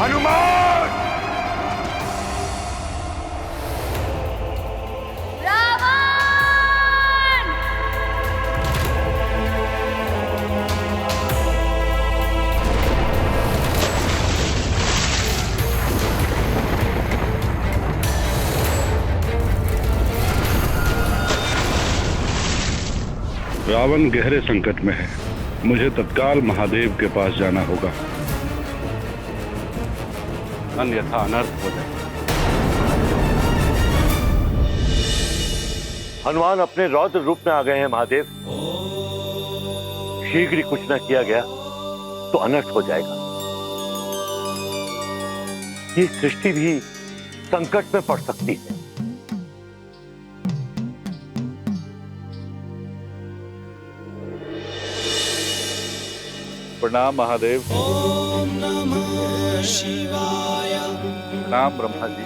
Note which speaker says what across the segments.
Speaker 1: हनुमान!
Speaker 2: रावण!
Speaker 3: रावण गहरे संकट में है। मुझे तत्काल महादेव के पास जाना होगा, अन्यथा अनर्थ हो जाए।
Speaker 4: हनुमान अपने रौद्र रूप में आ गए हैं महादेव। शीघ्र ही कुछ न किया गया तो अनर्थ हो जाएगा। ये सृष्टि भी संकट में पड़ सकती है।
Speaker 3: प्रणाम महादेव।
Speaker 5: ओम नमः शिवाय।
Speaker 3: प्रणाम ब्रह्मा जी।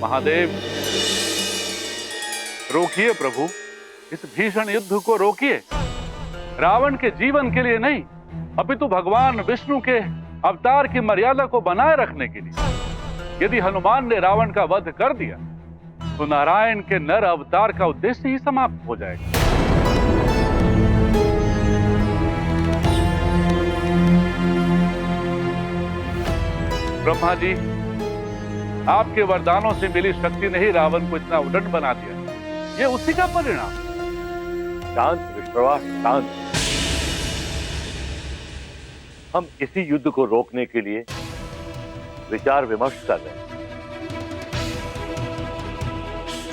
Speaker 3: महादेव, रोकिए प्रभु, इस भीषण युद्ध को रोकिए। रावण के जीवन के लिए नहीं, अपितु भगवान विष्णु के अवतार की मर्यादा को बनाए रखने के लिए। यदि हनुमान ने रावण का वध कर दिया तो नारायण के नर अवतार का उद्देश्य ही समाप्त हो जाएगा। ब्रह्मा जी, आपके वरदानों से मिली शक्ति ने ही रावण को इतना उद्दंड बना दिया। ये उसी का परिणाम।
Speaker 4: शांत विश्वास, शांत। हम इसी युद्ध को रोकने के लिए विचार विमर्श कर रहे हैं।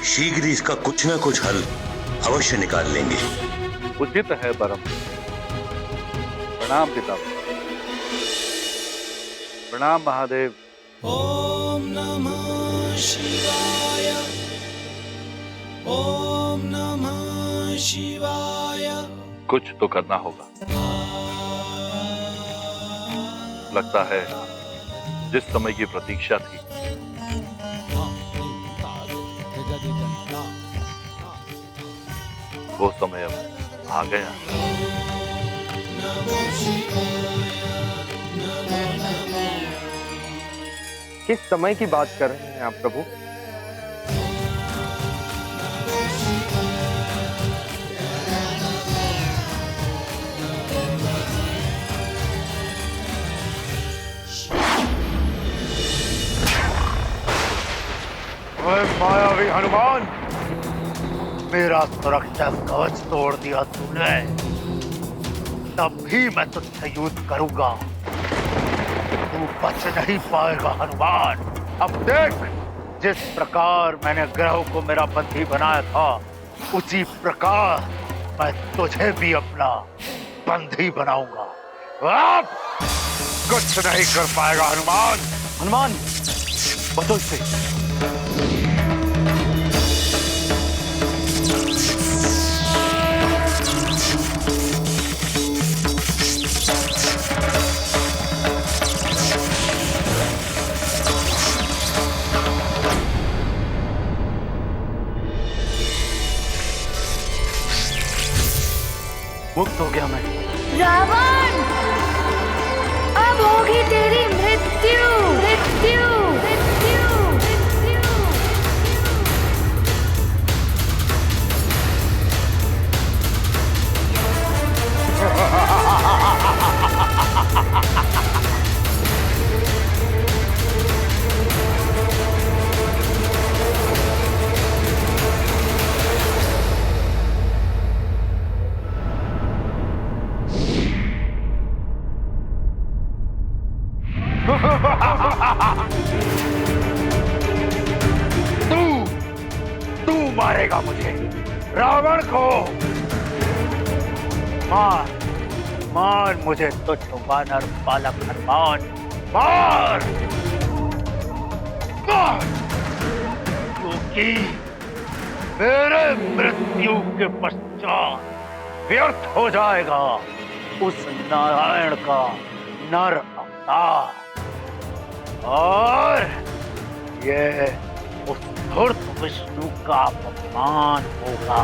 Speaker 1: शीघ्र ही इसका कुछ ना कुछ हल अवश्य निकाल लेंगे।
Speaker 3: उचित है परम। प्रणाम पिता। प्रणाम महादेव।
Speaker 5: ओम नमः शिवाय। ओम नमः शिवाय।
Speaker 3: कुछ तो करना होगा। लगता है जिस समय की प्रतीक्षा थी वो समय अब आ गया।
Speaker 6: किस समय की बात कर रहे हैं आप प्रभु?
Speaker 4: मायावी हनुमान, मेरा सुरक्षा कवच तोड़ दिया तूने, तब भी मैं तुझसे युद्ध करूंगा। तू बच नहीं पाएगा हनुमान। अब देख, जिस प्रकार मैंने ग्रह को मेरा बंदी बनाया था, उसी प्रकार मैं तुझे भी अपना बंदी बनाऊंगा। अब कुछ नहीं कर पाएगा हनुमान। हनुमान, बचो इससे। मुक्त हो गया मैं।
Speaker 2: रावण, अब होगी तेरी मृत्यु, मृत्यु, मृत्यु, मृत्यु।
Speaker 4: तू मारेगा मुझे, रावण को। मार मार मुझे तुच्छ वानर बालक हनुमान, मार मार, क्योंकि मेरे मृत्यु के पश्चात व्यर्थ हो जाएगा उस नारायण का नर अवतार, और ये उस धूर्त विष्णु का अपमान होगा।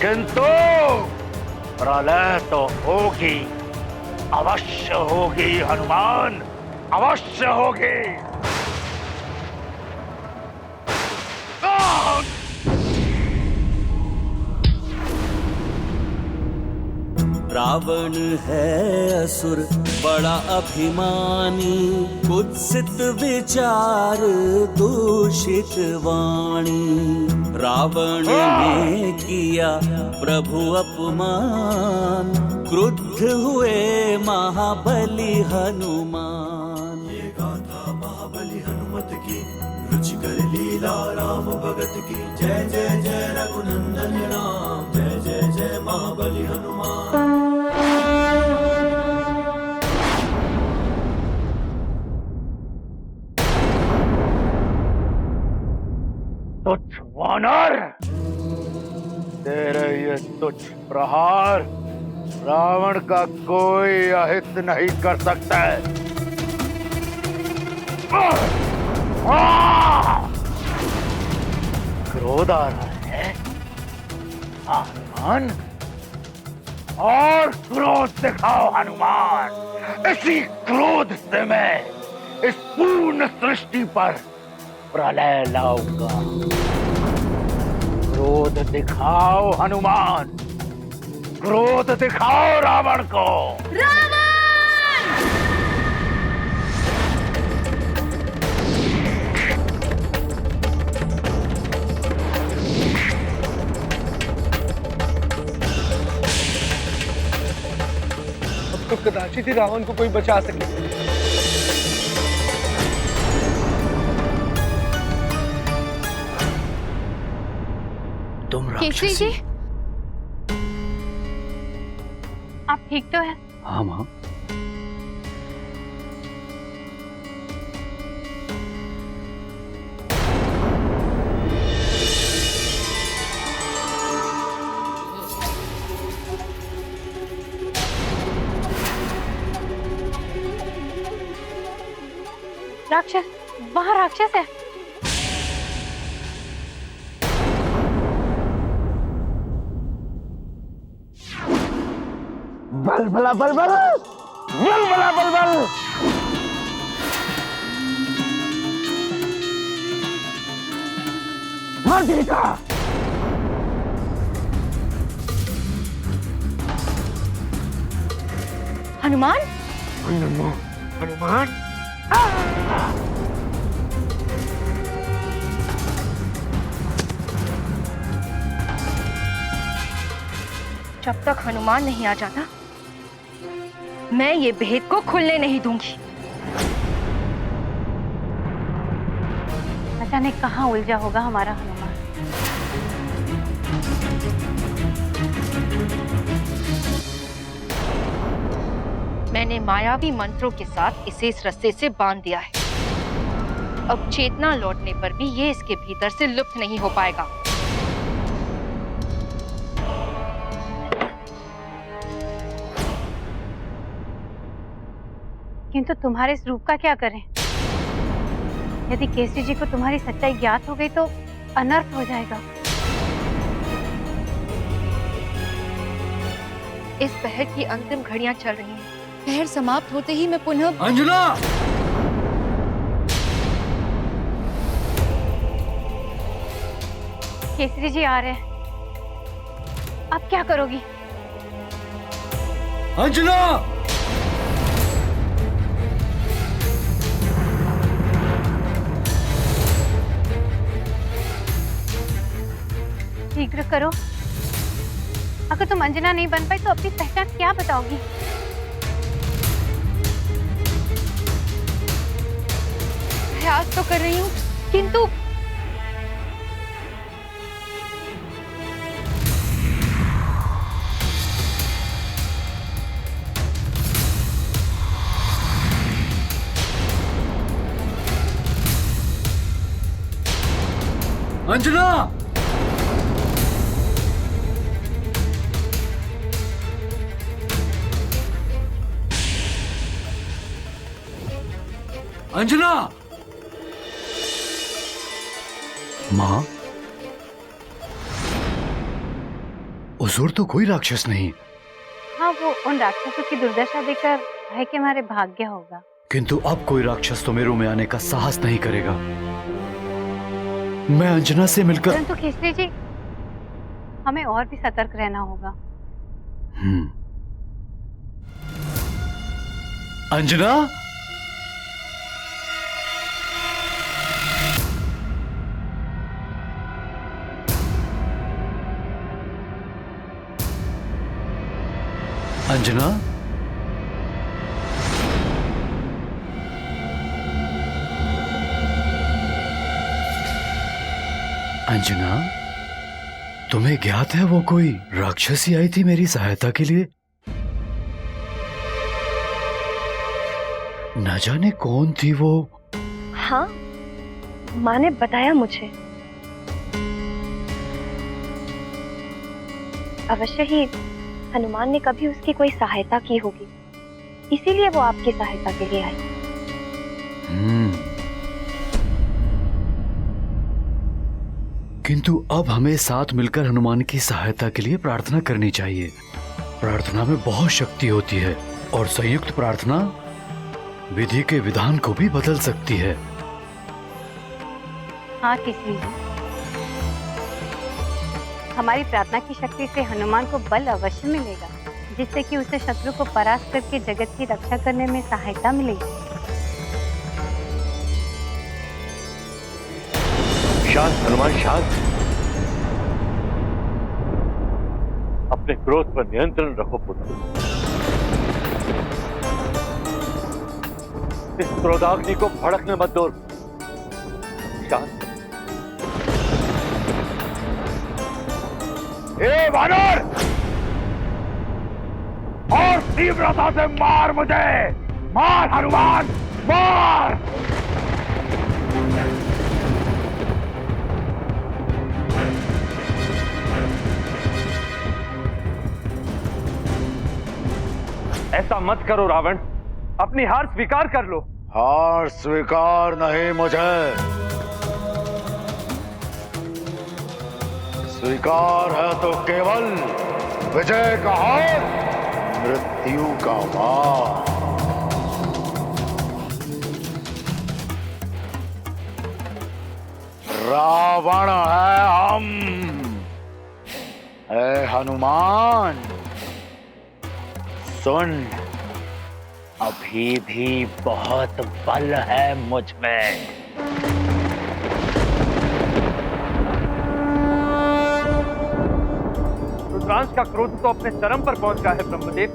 Speaker 4: किंतु प्रलय तो होगी, अवश्य होगी हनुमान, अवश्य होगी।
Speaker 5: रावण है असुर बड़ा अभिमानी, कुत्सित विचार दूषित वाणी। रावण ने किया प्रभु अपमान, क्रुद्ध हुए महाबली हनुमान। ये गाथा महाबली हनुमत की, रुचिकर लीला राम भगत की। जय जय जय रघुनंदन राम, जय जय जय महाबली हनुमान।
Speaker 4: तुच्छ वानर, तेरे ये तुच्छ प्रहार रावण का कोई अहित नहीं कर सकता है। क्रोध आ रहा है हनुमान, और क्रोध दिखाओ हनुमान। इसी क्रोध से मैं इस पूर्ण सृष्टि पर प्रलय लाऊंगा। क्रोध दिखाओ हनुमान, क्रोध दिखाओ रावण को।
Speaker 6: अब तो कदाचित ही रावण को कोई बचा सके।
Speaker 4: तुम
Speaker 2: केसरी जी, आप ठीक तो हैं?
Speaker 3: हाँ माँ।
Speaker 2: राक्षस, वहाँ राक्षस है।
Speaker 4: बल भला बल बल, बल भला बल बल। मार देगा।
Speaker 2: हनुमान,
Speaker 4: हनुमान,
Speaker 2: जब तक हनुमान नहीं आ जाता मैं ये भेद को खुलने नहीं दूंगी। पता नहीं कहाँ उलझा होगा हमारा हनुमान। मैंने मायावी मंत्रों के साथ इसे इस रस्से से बांध दिया है। अब चेतना लौटने पर भी ये इसके भीतर से लुप्त नहीं हो पाएगा। किंतु तुम्हारे इस रूप का क्या करें? यदि केसरी जी को तुम्हारी सच्चाई ज्ञात हो गई तो अनर्थ हो जाएगा। इस पहर की अंतिम घड़ियां चल रही हैं। पहर समाप्त होते ही मैं पुनः
Speaker 5: अंजना,
Speaker 2: केसरी जी आ रहे हैं। अब क्या करोगी?
Speaker 5: अंजना,
Speaker 2: शीघ्र करो। अगर तुम अंजना नहीं बन पाई तो अपनी पहचान क्या बताओगी? प्रयास तो कर रही हूँ, किंतु
Speaker 5: अंजना, अंजना।
Speaker 7: माँ, हुजूर तो कोई राक्षस नहीं।
Speaker 2: हाँ,
Speaker 8: हाँ, वो उन राक्षसों की दुर्दशा देखकर है कि हमारे भाग्य होगा।
Speaker 7: किंतु अब कोई राक्षस तो मेरू में आने का साहस नहीं करेगा। मैं अंजना से मिलकर
Speaker 8: परंतु केसरी जी, हमें और भी सतर्क रहना होगा।
Speaker 7: अंजना, अंजना, अंजना, तुम्हें ज्ञात है वो कोई राक्षसी आई थी मेरी सहायता के लिए? न जाने कौन थी वो।
Speaker 2: हाँ, माँ ने बताया मुझे। अवश्य ही हनुमान ने कभी उसकी कोई सहायता की होगी, इसीलिए वो आपकी सहायता के लिए आई।
Speaker 7: किंतु अब हमें साथ मिलकर हनुमान की सहायता के लिए प्रार्थना करनी चाहिए। प्रार्थना में बहुत शक्ति होती है और संयुक्त प्रार्थना विधि के विधान को भी बदल सकती है।
Speaker 8: हाँ केसरी जी, हमारी प्रार्थना की शक्ति से हनुमान को बल अवश्य मिलेगा, जिससे कि उसे शत्रु को परास्त करके जगत की रक्षा करने में सहायता मिलेगी।
Speaker 4: शांत हनुमान, शांत।
Speaker 3: अपने क्रोध पर नियंत्रण रखो पुत्र। इस क्रोधाग्नि को भड़कने मत दो। शांत।
Speaker 4: ए वानर, और तीव्रता से मार मुझे, मार हनुमान, मार।
Speaker 6: ऐसा मत करो रावण, अपनी हार स्वीकार कर लो।
Speaker 4: हार स्वीकार नहीं मुझे, स्वीकार है तो केवल विजय का हार, मृत्यु का वार। रावण है हम, ऐ हनुमान सुन, अभी भी बहुत बल है मुझ में।
Speaker 6: रुद्रांश का क्रोध तो अपने चरम पर पहुंचा है ब्रह्मदेव।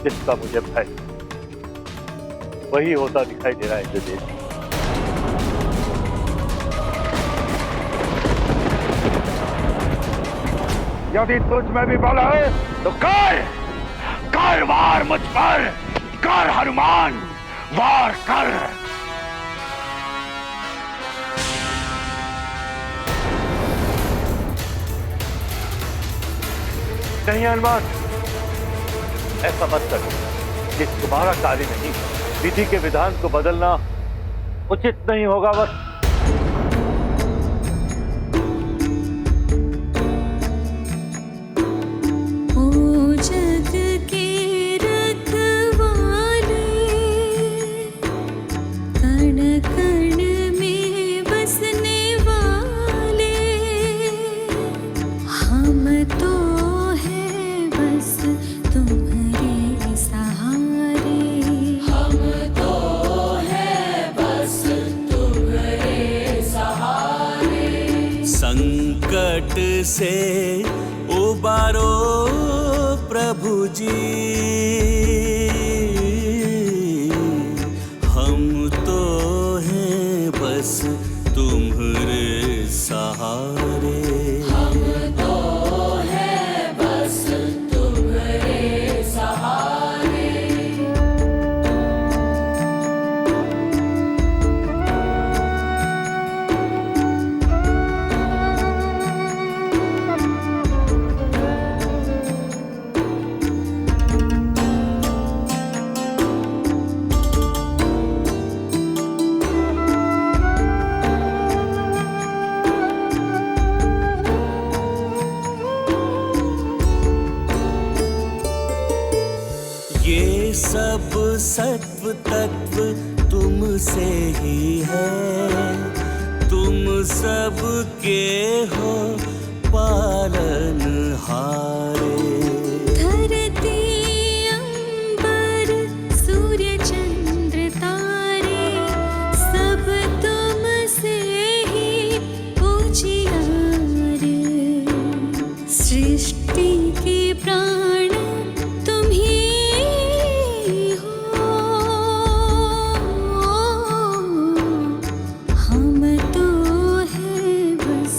Speaker 3: जिसका मुझे भय वही होता दिखाई दे रहा है जयदेव।
Speaker 4: यदि तुझ में भी बल है तो कर, कर वार मुझ पर, कर हनुमान, वार कर।
Speaker 3: नहीं हनुमान, ऐसा मत कर। ये तुम्हारा कार्य नहीं, विधि के विधान को बदलना उचित नहीं होगा। बस
Speaker 5: संकट से उबारो प्रभु जी, हम तो हैं बस तुम्हारे सहारे। हम तो हैं बस तुम्हारे सहारे। सब सत्व तत्व तुमसे ही है, तुम सब के हो पालनहारे।
Speaker 9: धरती अंबर सूर्य चंद्र तारे, सब तुमसे ही उजियारे। सृष्टि के प्राण तुम ही हो, हम तो है बस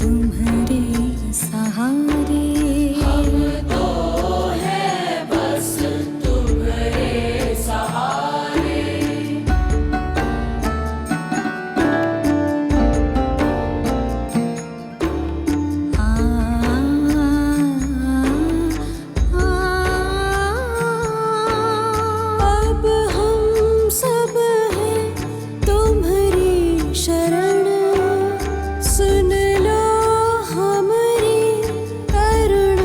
Speaker 9: तुम्हारे सहारे। हम तो है बस तुम्हारे सहारे। अब हम सब हैं तुम्हारी शरण, सुन लो हमारी करुण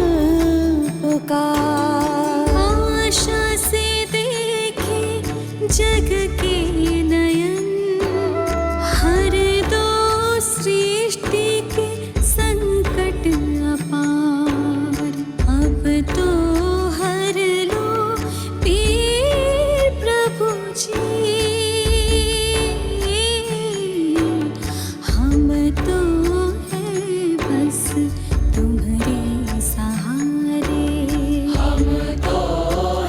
Speaker 9: पुकार। आशा से देखे जग के नयन, हर दो सृष्टि के संकट अपार। अब तो हर लो पीर प्रभु जी, हम तो है बस तुम्हारे सहारे। हम तो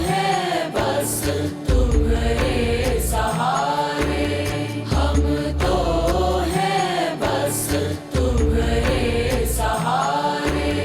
Speaker 9: है बस तुम्हारे सहारे। हम तो है बस तुम्हारे सहारे।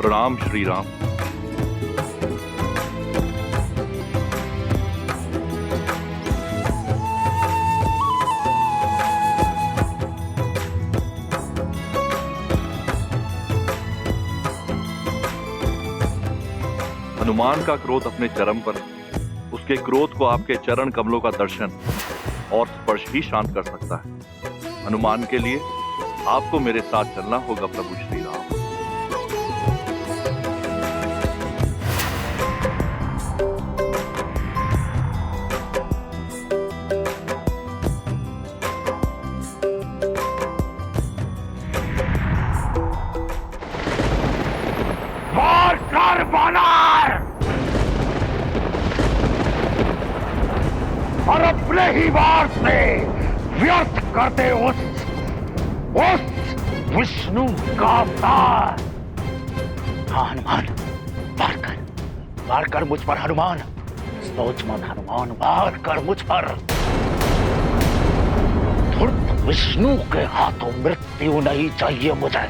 Speaker 3: प्रणाम श्री राम। हनुमान का क्रोध अपने चरम पर, उसके क्रोध को आपके चरण कमलों का दर्शन और स्पर्श ही शांत कर सकता है। हनुमान के लिए आपको मेरे साथ चलना होगा प्रभु श्री राम।
Speaker 4: वार कर बानर और अपने ही वार से व्यर्थ करते उस विष्णु का अवतार। हाँ हनुमान, वार कर मुझ पर हनुमान। सोच मत हनुमान, वार कर मुझ पर। धूर्त विष्णु के हाथों मृत्यु नहीं चाहिए मुझे।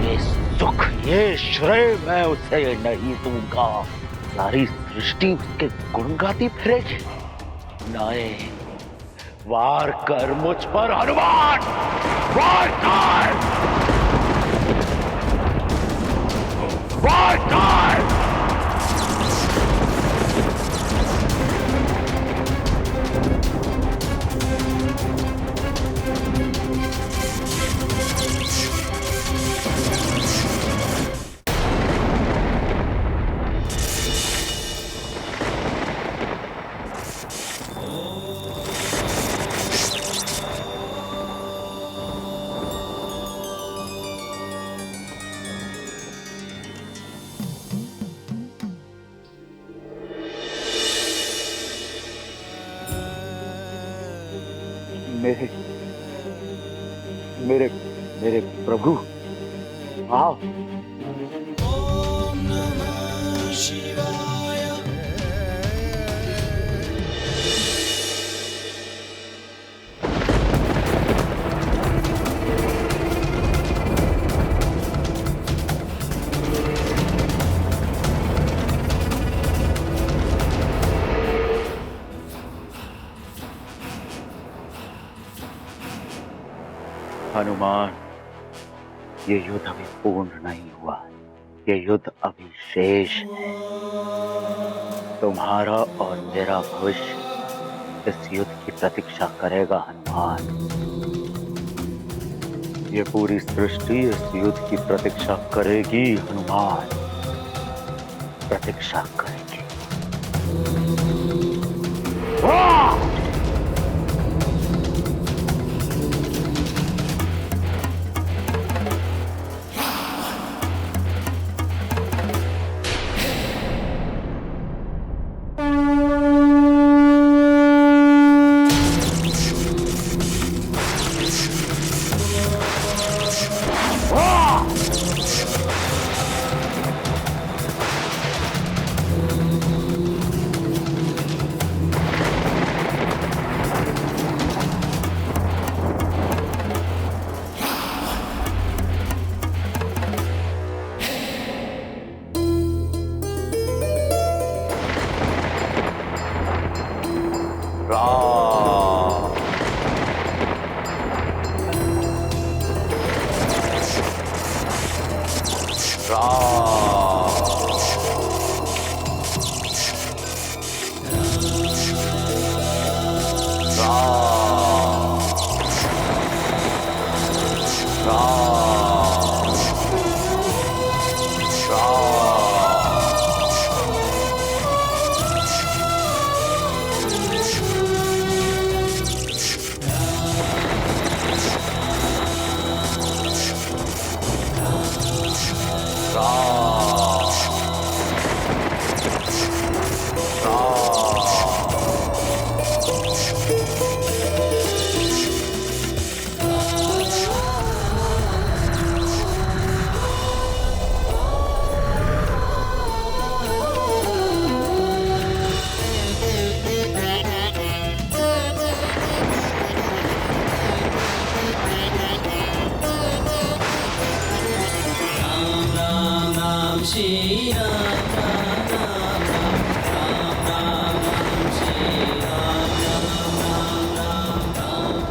Speaker 4: ये सुख, ये श्रेय मैं उसे नहीं दूंगा। सारी सृष्टि उसके गुण गाती फिरेगी। नहीं, वार कर मुझ पर हनुमान, वार कर, वार कर। मेरे मेरे प्रभु आओ। हनुमान, ये युद्ध अभी पूर्ण नहीं हुआ, ये युद्ध अभी शेष है। तुम्हारा और मेरा भविष्य इस युद्ध की प्रतीक्षा करेगा हनुमान। ये पूरी सृष्टि इस युद्ध की प्रतीक्षा करेगी हनुमान, प्रतीक्षा करेगी।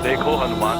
Speaker 3: देखो हनुमान,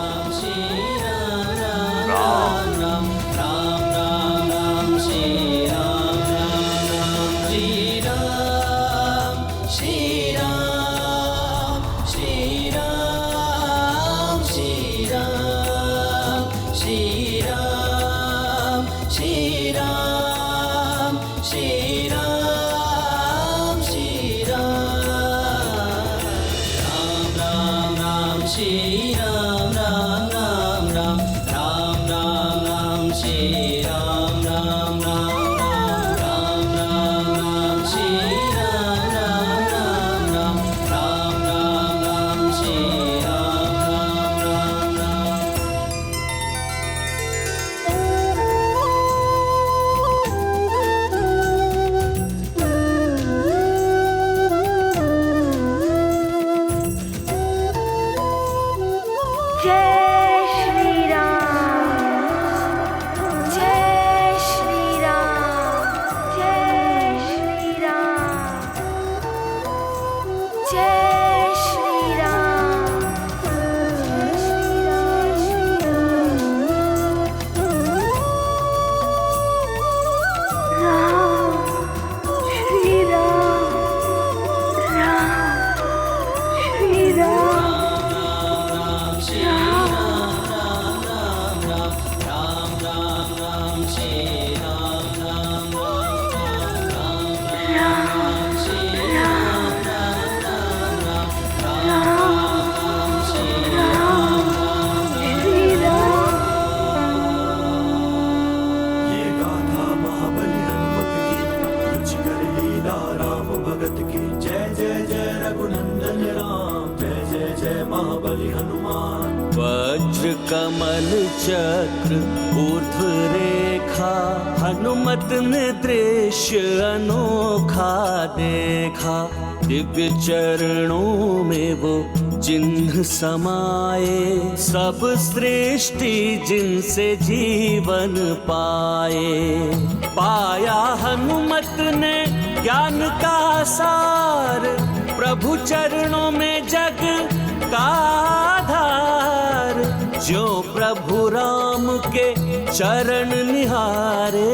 Speaker 5: वज्र कमल चक्र ऊर्ध्व रेखा, हनुमत ने दृश्य अनोखा देखा। दिव्य चरणों में वो चिन्ह समाये, सब सृष्टि जिनसे जीवन पाए। पाया हनुमत ने ज्ञान का सार, प्रभु चरणों में जग का आधार। जो प्रभु राम के चरण निहारे,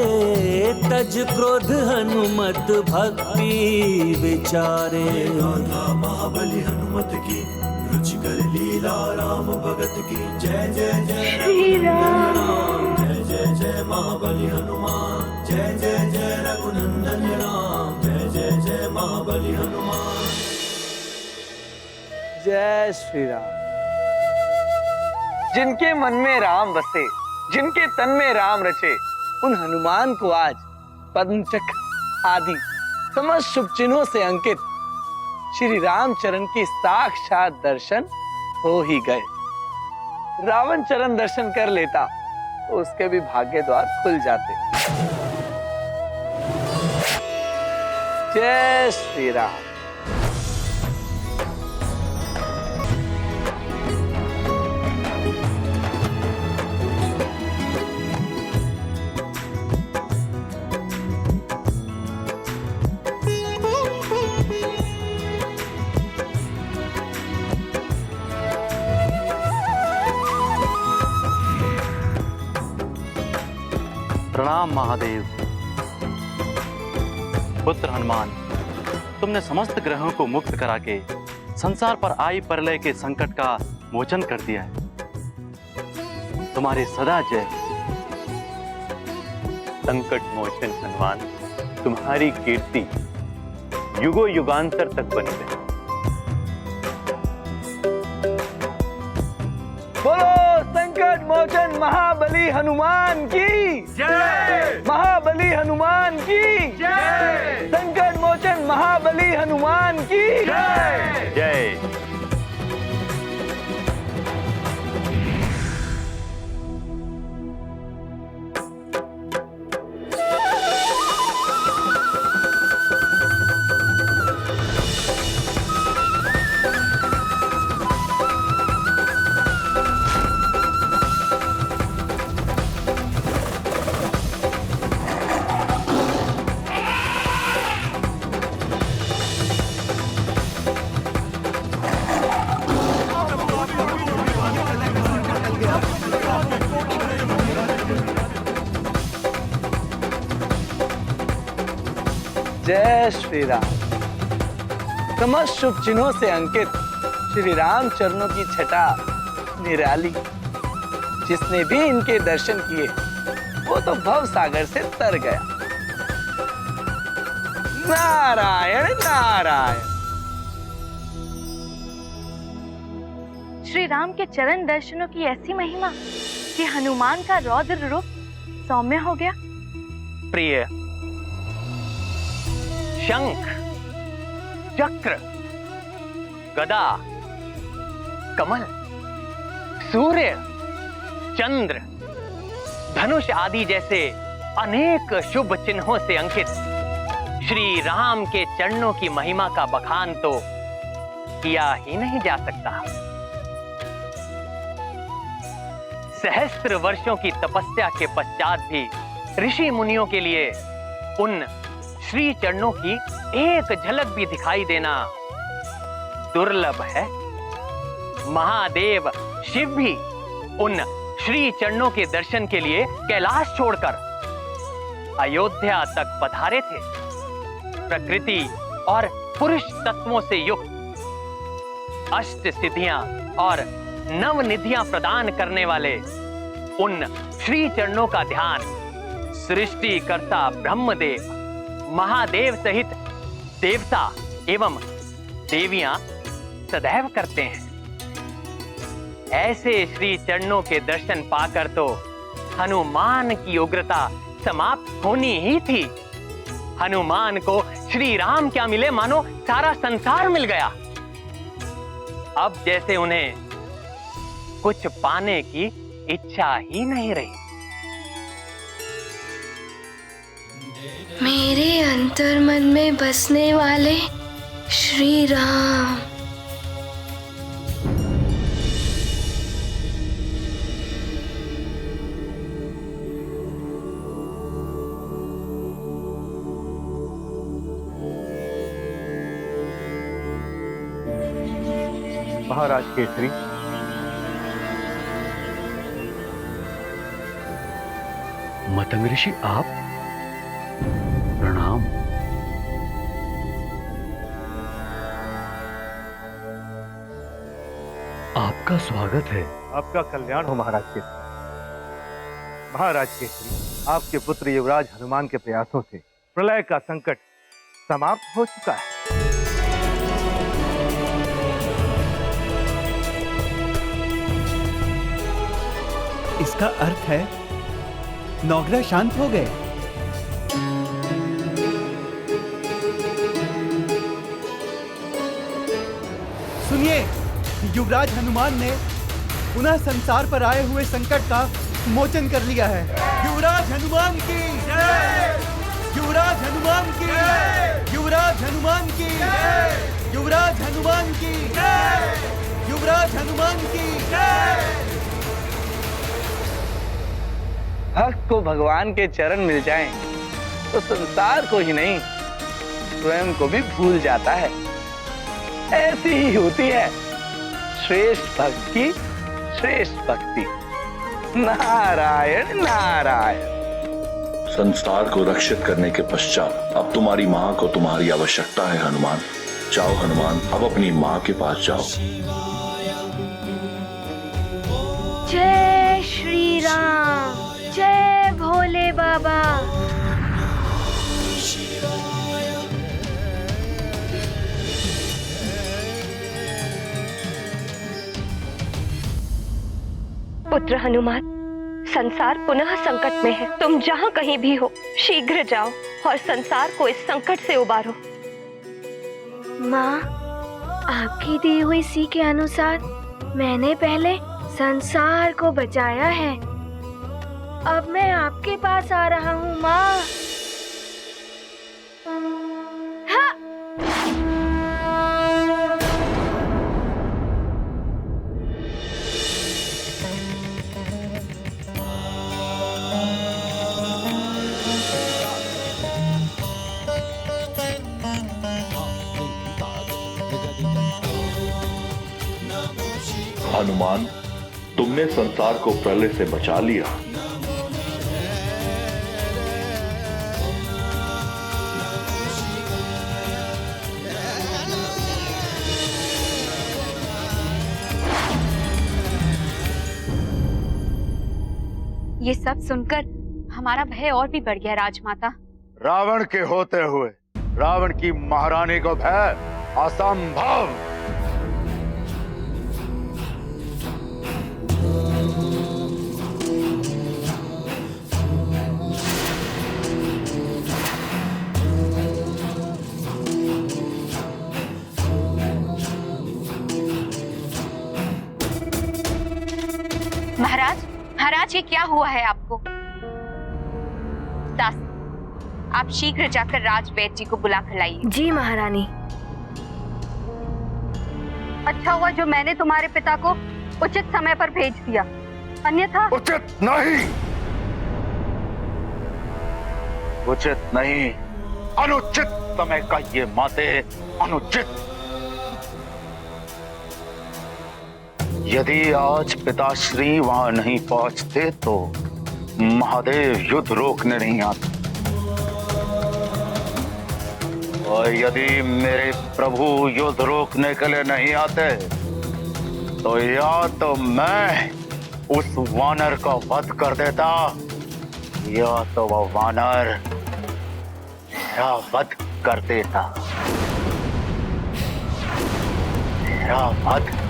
Speaker 5: तज क्रोध हनुमत भक्ति विचारे।
Speaker 10: महाबली हनुमत की रुचिकर लीला राम भगत की। जय जय जय
Speaker 9: श्री राम।
Speaker 10: जय जय जय महाबली हनुमान। जय जय जय रघुनंदन राम। जय जय जय महाबली हनुमान।
Speaker 11: जय श्री राम। जिनके मन में राम बसे, जिनके तन में राम रचे, उन हनुमान को आज पद्म चक्र आदि समस्त शुभ चिन्हों से अंकित श्री रामचरण के साक्षात दर्शन हो ही गए। रावण चरण दर्शन कर लेता तो उसके भी भाग्य द्वार खुल जाते। जय श्री राम।
Speaker 6: प्रणाम महादेव। पुत्र हनुमान, तुमने समस्त ग्रहों को मुक्त करा के संसार पर आई प्रलय के संकट का मोचन कर दिया है। तुम्हारी सदा जय।
Speaker 12: संकट मोचन हनुमान, तुम्हारी कीर्ति युगों युगांतर तक बनी रहे।
Speaker 11: बोलो संकट मोचन महाबली हनुमान की जय। महाबली हनुमान की जय। संकट मोचन महाबली हनुमान की जय।
Speaker 12: जय।
Speaker 11: जय श्री राम। समस्त शुभ चिन्हों से अंकित श्री राम चरणों की छटा निराली। जिसने भी इनके दर्शन किए वो तो भव सागर से तर गया। नारायण नारायण।
Speaker 8: श्री राम के चरण दर्शनों की ऐसी महिमा कि हनुमान का रौद्र रूप सौम्य हो गया।
Speaker 12: प्रिय, शंख, चक्र, गदा, कमल, सूर्य, चंद्र, धनुष आदि जैसे अनेक शुभ चिन्हों से अंकित श्री राम के चरणों की महिमा का बखान तो किया ही नहीं जा सकता। सहस्त्र वर्षों की तपस्या के पश्चात भी ऋषि मुनियों के लिए उन श्री चरणों की एक झलक भी दिखाई देना दुर्लभ है। महादेव शिव भी उन श्री चरणों के दर्शन के लिए कैलाश छोड़कर अयोध्या तक पधारे थे। प्रकृति और पुरुष तत्वों से युक्त अष्ट सिद्धियां और नव निधियां प्रदान करने वाले उन श्री चरणों का ध्यान सृष्टिकर्ता ब्रह्मदेव, महादेव सहित देवता एवं देवियां सदैव करते हैं। ऐसे श्री चरणों के दर्शन पाकर तो हनुमान की उग्रता समाप्त होनी ही थी। हनुमान को श्री राम क्या मिले मानो सारा संसार मिल गया। अब जैसे उन्हें कुछ पाने की इच्छा ही नहीं रही।
Speaker 9: मेरे अंतर्मन में बसने वाले श्री राम।
Speaker 12: महाराज केसरी,
Speaker 7: मतंग ऋषि आप, प्रणाम। आपका स्वागत है।
Speaker 4: आपका कल्याण हो महाराज केसरी। महाराज केसरी, आपके पुत्र युवराज हनुमान के प्रयासों से प्रलय का संकट समाप्त हो चुका है।
Speaker 13: इसका अर्थ है नौग्रह शांत हो गए। सुनिए, युवराज हनुमान ने पुनः संसार पर आए हुए संकट का मोचन कर लिया है। युवराज हनुमान की जय! युवराज हनुमान की जय! युवराज हनुमान की जय! युवराज हनुमान की जय! युवराज हनुमान की जय!
Speaker 11: भक्त को भगवान के चरण मिल जाएं, तो संसार को ही नहीं स्वयं को भी भूल जाता है। ऐसी ही होती है श्रेष्ठ भक्त की श्रेष्ठ भक्ति। नारायण नारायण।
Speaker 1: संसार को रक्षित करने के पश्चात अब तुम्हारी माँ को तुम्हारी आवश्यकता है हनुमान। जाओ हनुमान, अब अपनी माँ के पास जाओ।
Speaker 9: जय श्री राम, जय भोले बाबा।
Speaker 2: पुत्र हनुमान, संसार पुनः संकट में है। तुम जहाँ कहीं भी हो, शीघ्र जाओ और संसार को इस संकट से उबारो।
Speaker 9: माँ, आपकी दी हुई सी के अनुसार मैंने पहले संसार को बचाया है। अब मैं आपके पास आ रहा हूँ माँ।
Speaker 1: हनुमान, तुमने संसार को प्रलय से बचा लिया।
Speaker 2: ये सब सुनकर हमारा भय और भी बढ़ गया राजमाता।
Speaker 4: रावण के होते हुए रावण की महारानी को भय असंभव।
Speaker 2: महाराज, ये क्या हुआ है आपको? दास, आप शीघ्र जाकर राजवैद्य जी को बुला कर लाइए।
Speaker 9: जी महारानी।
Speaker 8: अच्छा हुआ जो मैंने तुम्हारे पिता को उचित समय पर भेज दिया, अन्यथा।
Speaker 4: उचित नहीं, उचित नहीं, अनुचित समय का ये माते, अनुचित। यदि आज पिताश्री वहां नहीं पहुंचते तो महादेव युद्ध रोकने नहीं आते, और यदि मेरे प्रभु युद्ध रोकने के लिए नहीं आते तो या तो मैं उस वानर का वध कर देता, या तो वह वानर मेरा वध कर देता। मेरा वध।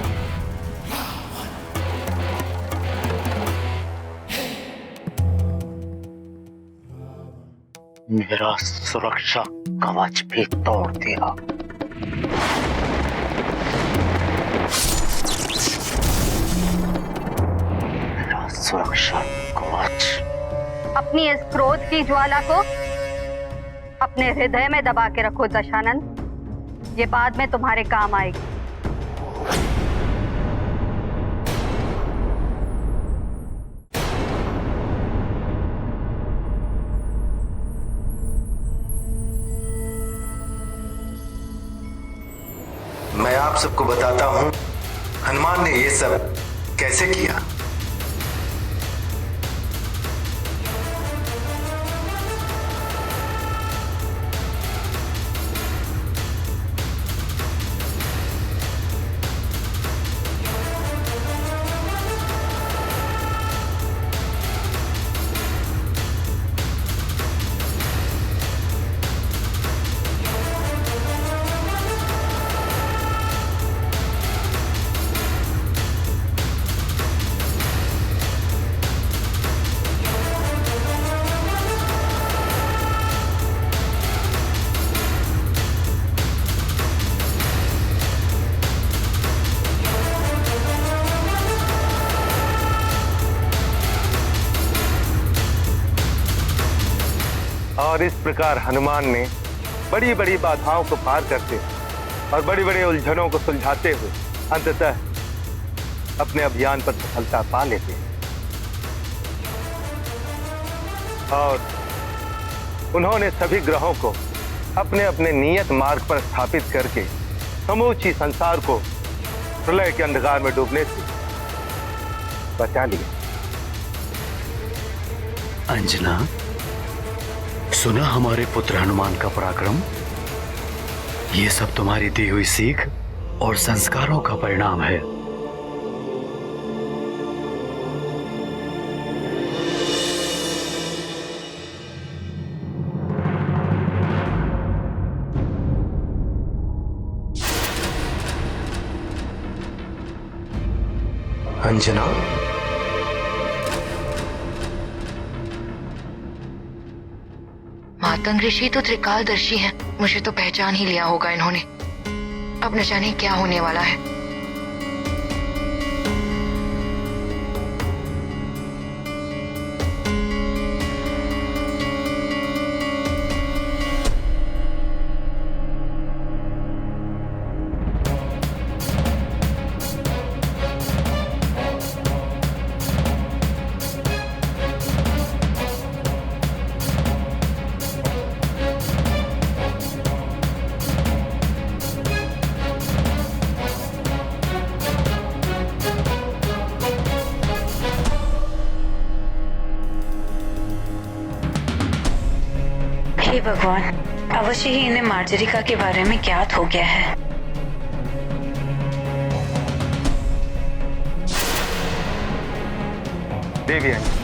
Speaker 4: मेरा सुरक्षा कवच भी तोड़ दिया। मेरा सुरक्षा कवच।
Speaker 8: अपनी इस क्रोध की ज्वाला को अपने हृदय में दबा के रखो दशानंद, ये बाद में तुम्हारे काम आएगी।
Speaker 14: मैं आप सबको बताता हूं हनुमान ने ये सब कैसे किया। और इस प्रकार हनुमान ने बड़ी बड़ी बाधाओं को पार करते और बड़ी बड़ी उलझनों को सुलझाते हुए अंततः अपने अभियान पर सफलता पा लेते हैं। और उन्होंने सभी ग्रहों को अपने अपने नियत मार्ग पर स्थापित करके समूची संसार को प्रलय के अंधकार में डूबने से बचा लिया।
Speaker 7: अंजना, सुना हमारे पुत्र हनुमान का पराक्रम? ये सब तुम्हारी दी हुई सीख और संस्कारों का परिणाम है।
Speaker 14: अंजना,
Speaker 15: मातंग ऋषि तो त्रिकालदर्शी हैं, मुझे तो पहचान ही लिया होगा इन्होंने। अब न जाने क्या होने वाला है।
Speaker 16: हे भगवान, अवश्य ही इन्हें मार्जरिका के बारे में ज्ञात हो गया है।
Speaker 14: देवी अंजना,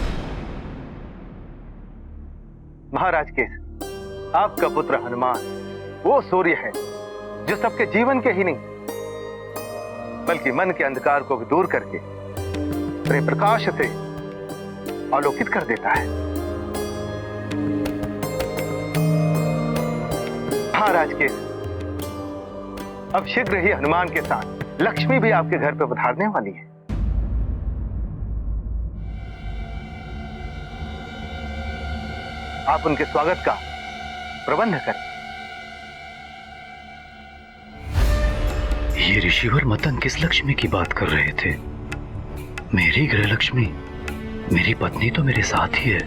Speaker 14: महाराज केस, आपका पुत्र हनुमान वो सूर्य है जो सबके जीवन के ही नहीं बल्कि मन के अंधकार को भी दूर करके अपने प्रकाश से आलोकित कर देता है। महाराज के अब शीघ्र ही हनुमान के साथ लक्ष्मी भी आपके घर पर पधारने वाली है। आप उनके स्वागत का प्रबंध करें।
Speaker 7: ये ऋषिवर मतंग किस लक्ष्मी की बात कर रहे थे? मेरी गृह लक्ष्मी, मेरी पत्नी तो मेरे साथ ही है।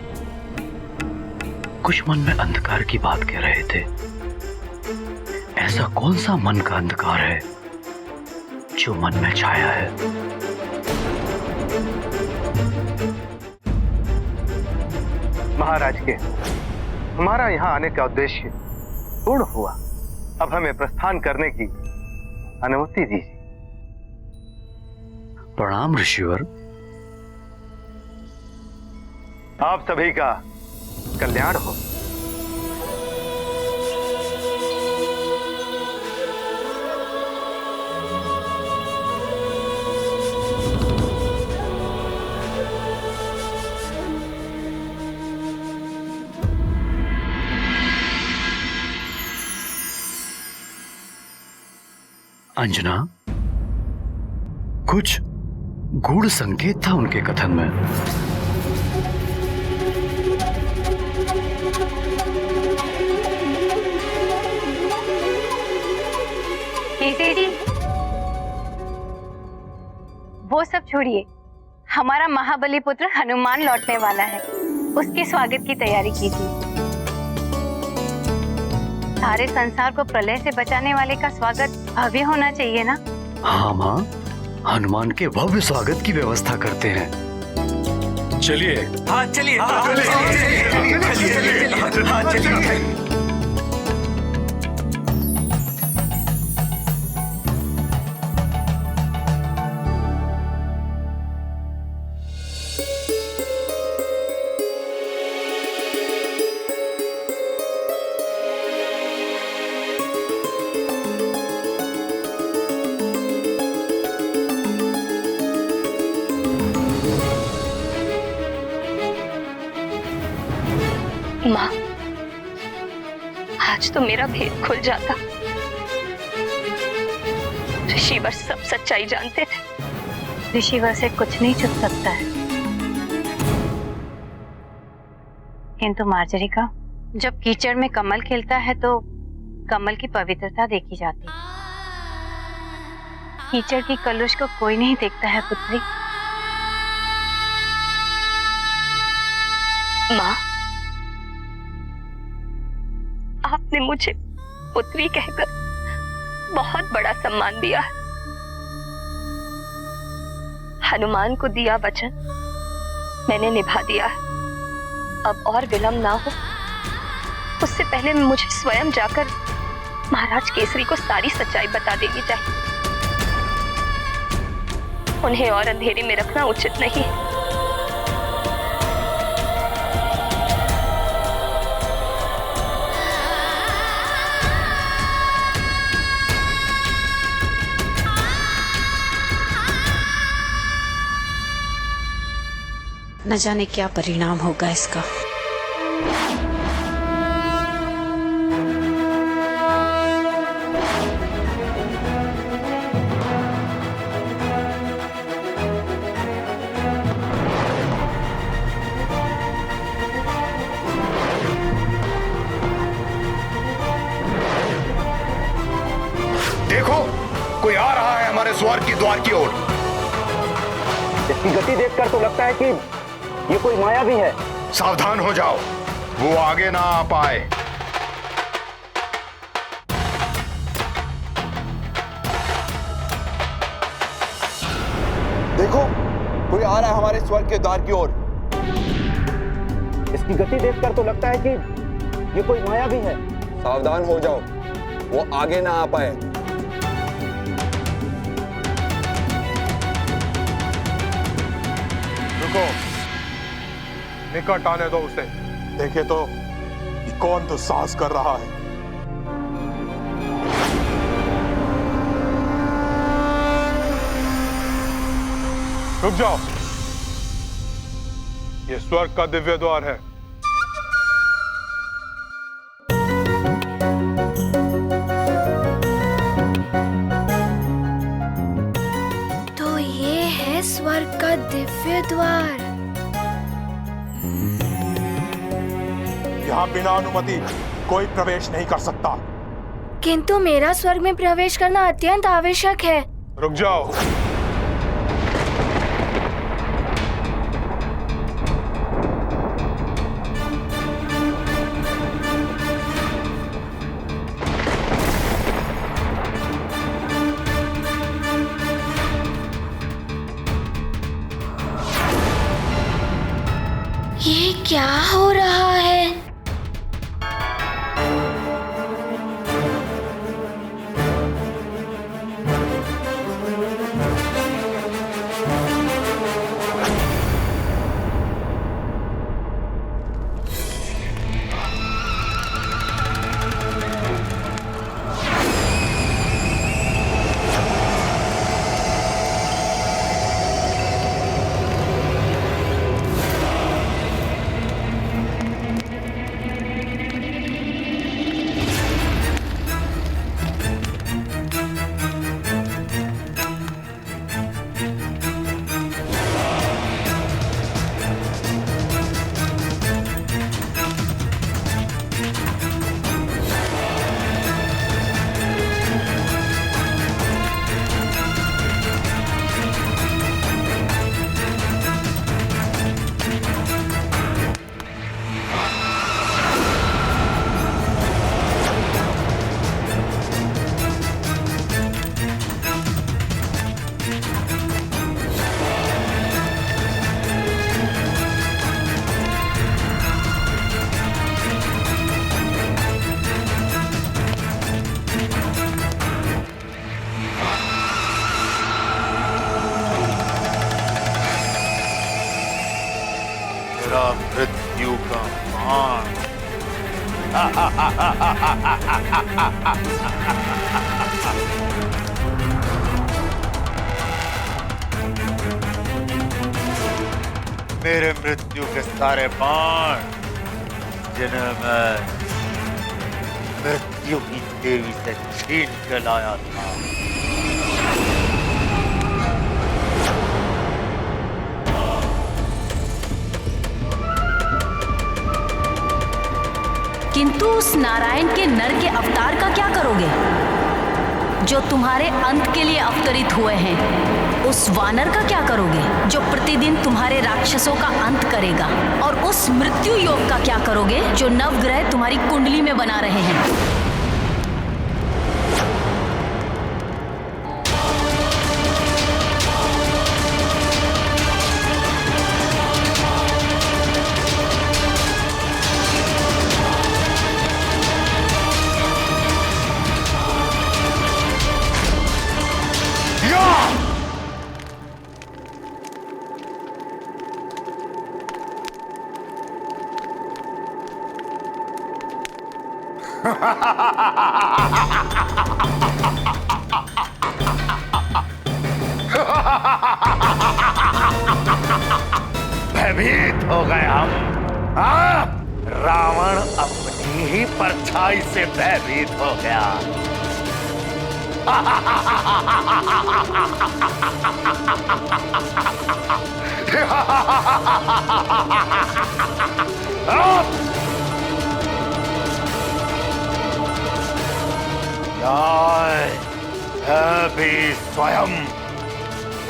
Speaker 7: कुछ मन में अंधकार की बात कह रहे थे। ऐसा कौन सा मन का अंधकार है जो मन में छाया है?
Speaker 14: महाराज के हमारा यहाँ आने का उद्देश्य पूर्ण हुआ। अब हमें प्रस्थान करने की अनुमति दीजिए।
Speaker 7: प्रणाम ऋषिवर।
Speaker 14: आप सभी का कल्याण हो।
Speaker 7: अंजना, कुछ गूढ़ संकेत था उनके कथन में।
Speaker 8: केसरी, वो सब छोड़िए, हमारा महाबली पुत्र हनुमान लौटने वाला है। उसके स्वागत की तैयारी कीजिए। सारे संसार को प्रलय से बचाने वाले का स्वागत भव्य होना चाहिए ना?
Speaker 7: हाँ माँ, हनुमान के भव्य स्वागत की व्यवस्था करते हैं। चलिए।
Speaker 5: हाँ चलिए।
Speaker 9: माँ, आज तो मेरा भेद खुल जाता। ऋषिवर सब सच्चाई जानते थे।
Speaker 8: ऋषिवर से कुछ नहीं छुप सकता है, किंतु मार्जरिका, जब कीचड़ में कमल खिलता है तो कमल की पवित्रता देखी जाती है। कीचड़ की कलुष को कोई नहीं देखता है पुत्री।
Speaker 2: माँ, आपने मुझे पुत्री कहकर बहुत बड़ा सम्मान दिया है। हनुमान को दिया वचन मैंने निभा दिया है। अब और विलंब ना हो, उससे पहले मुझे स्वयं जाकर महाराज केसरी को सारी सच्चाई बता देनी चाहिए। उन्हें और अंधेरे में रखना उचित नहीं है।
Speaker 16: न जाने क्या परिणाम होगा इसका।
Speaker 17: देखो, कोई आ रहा है हमारे स्वर्ग की द्वार की ओर।
Speaker 18: इसकी गति देखकर तो लगता है कि ये कोई माया भी है।
Speaker 17: सावधान हो जाओ, वो आगे ना आ पाए।
Speaker 18: देखो, कोई आ रहा है हमारे स्वर्ग के द्वार की ओर। इसकी गति देखकर तो लगता है कि ये कोई माया भी है। सावधान हो जाओ, वो आगे ना आ पाए।
Speaker 17: रुको, निकट आने दो उसे। देखे तो ये कौन दुस्साहस कर रहा है। रुक जाओ, ये स्वर्ग का दिव्य द्वार है।
Speaker 9: तो ये है स्वर्ग का दिव्य द्वार।
Speaker 17: यहाँ बिना अनुमति कोई प्रवेश नहीं कर सकता।
Speaker 9: किंतु मेरा स्वर्ग में प्रवेश करना अत्यंत आवश्यक है।
Speaker 17: रुक जाओ।
Speaker 9: ये क्या हो रहा है?
Speaker 4: मृत्यु का मान। मेरे मृत्यु के सारे बाण जिन्हें मैं मृत्यु की देवी से छीन के लाया था,
Speaker 19: उस नारायण के नर के अवतार का क्या करोगे जो तुम्हारे अंत के लिए अवतरित हुए हैं? उस वानर का क्या करोगे जो प्रतिदिन तुम्हारे राक्षसों का अंत करेगा? और उस मृत्यु योग का क्या करोगे जो नवग्रह तुम्हारी कुंडली में बना रहे हैं?
Speaker 4: भयभीत हो गए हम। हाँ? रावण अपनी ही परछाई से भयभीत हो गया। भी स्वयं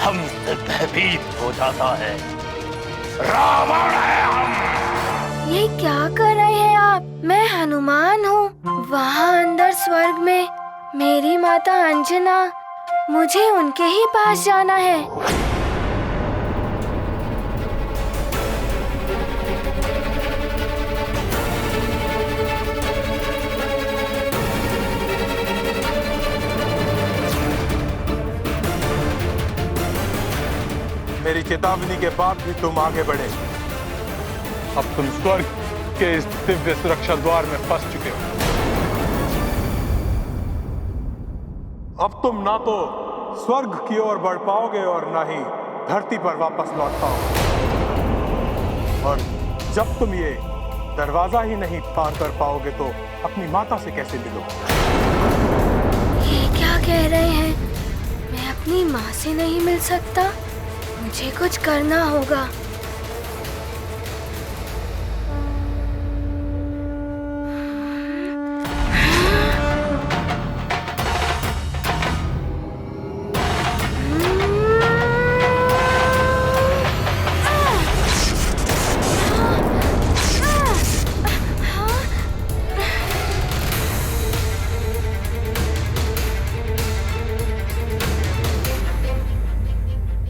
Speaker 4: हमसे भयभीत हो जाता है। रावण है हम।
Speaker 9: ये क्या कर रहे हैं आप? मैं हनुमान हूँ। वहाँ अंदर स्वर्ग में मेरी माता अंजना, मुझे उनके ही पास जाना है।
Speaker 17: मेरी चेतावनी के बाद भी तुम आगे बढ़े। अब तुम स्वर्ग के इस दिव्य सुरक्षा द्वार में फंस चुके हो। अब तुम ना तो स्वर्ग की ओर बढ़ पाओगे और ना ही धरती पर वापस लौट पाओगे। और जब तुम ये दरवाजा ही नहीं पार कर पाओगे तो अपनी माता से कैसे मिलोगे?
Speaker 9: ये क्या कह रहे हैं? मैं अपनी माँ से नहीं मिल सकता? मुझे कुछ करना होगा।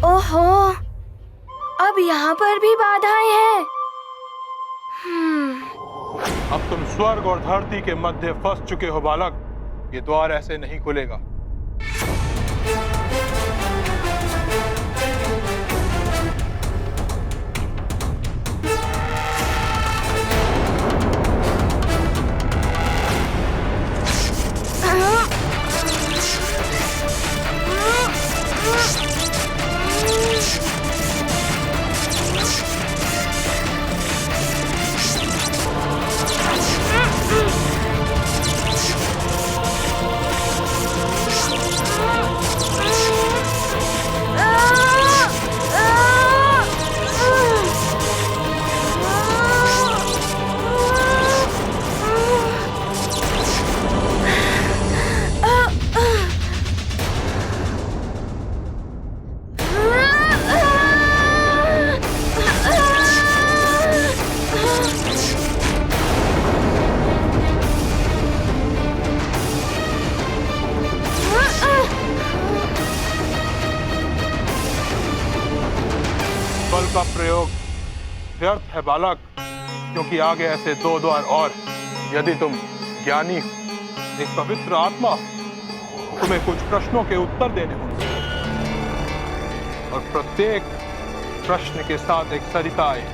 Speaker 9: ओहो, अब यहाँ पर भी बाधाएं हैं।
Speaker 17: अब तुम स्वर्ग और धरती के मध्य फंस चुके हो बालक। ये द्वार ऐसे नहीं खुलेगा। बल का प्रयोग व्यर्थ है बालक, क्योंकि आगे ऐसे दो द्वार और। यदि तुम ज्ञानी हो, एक पवित्र आत्मा हो, तुम्हें कुछ प्रश्नों के उत्तर देने होंगे और प्रत्येक प्रश्न के साथ एक सरिता आए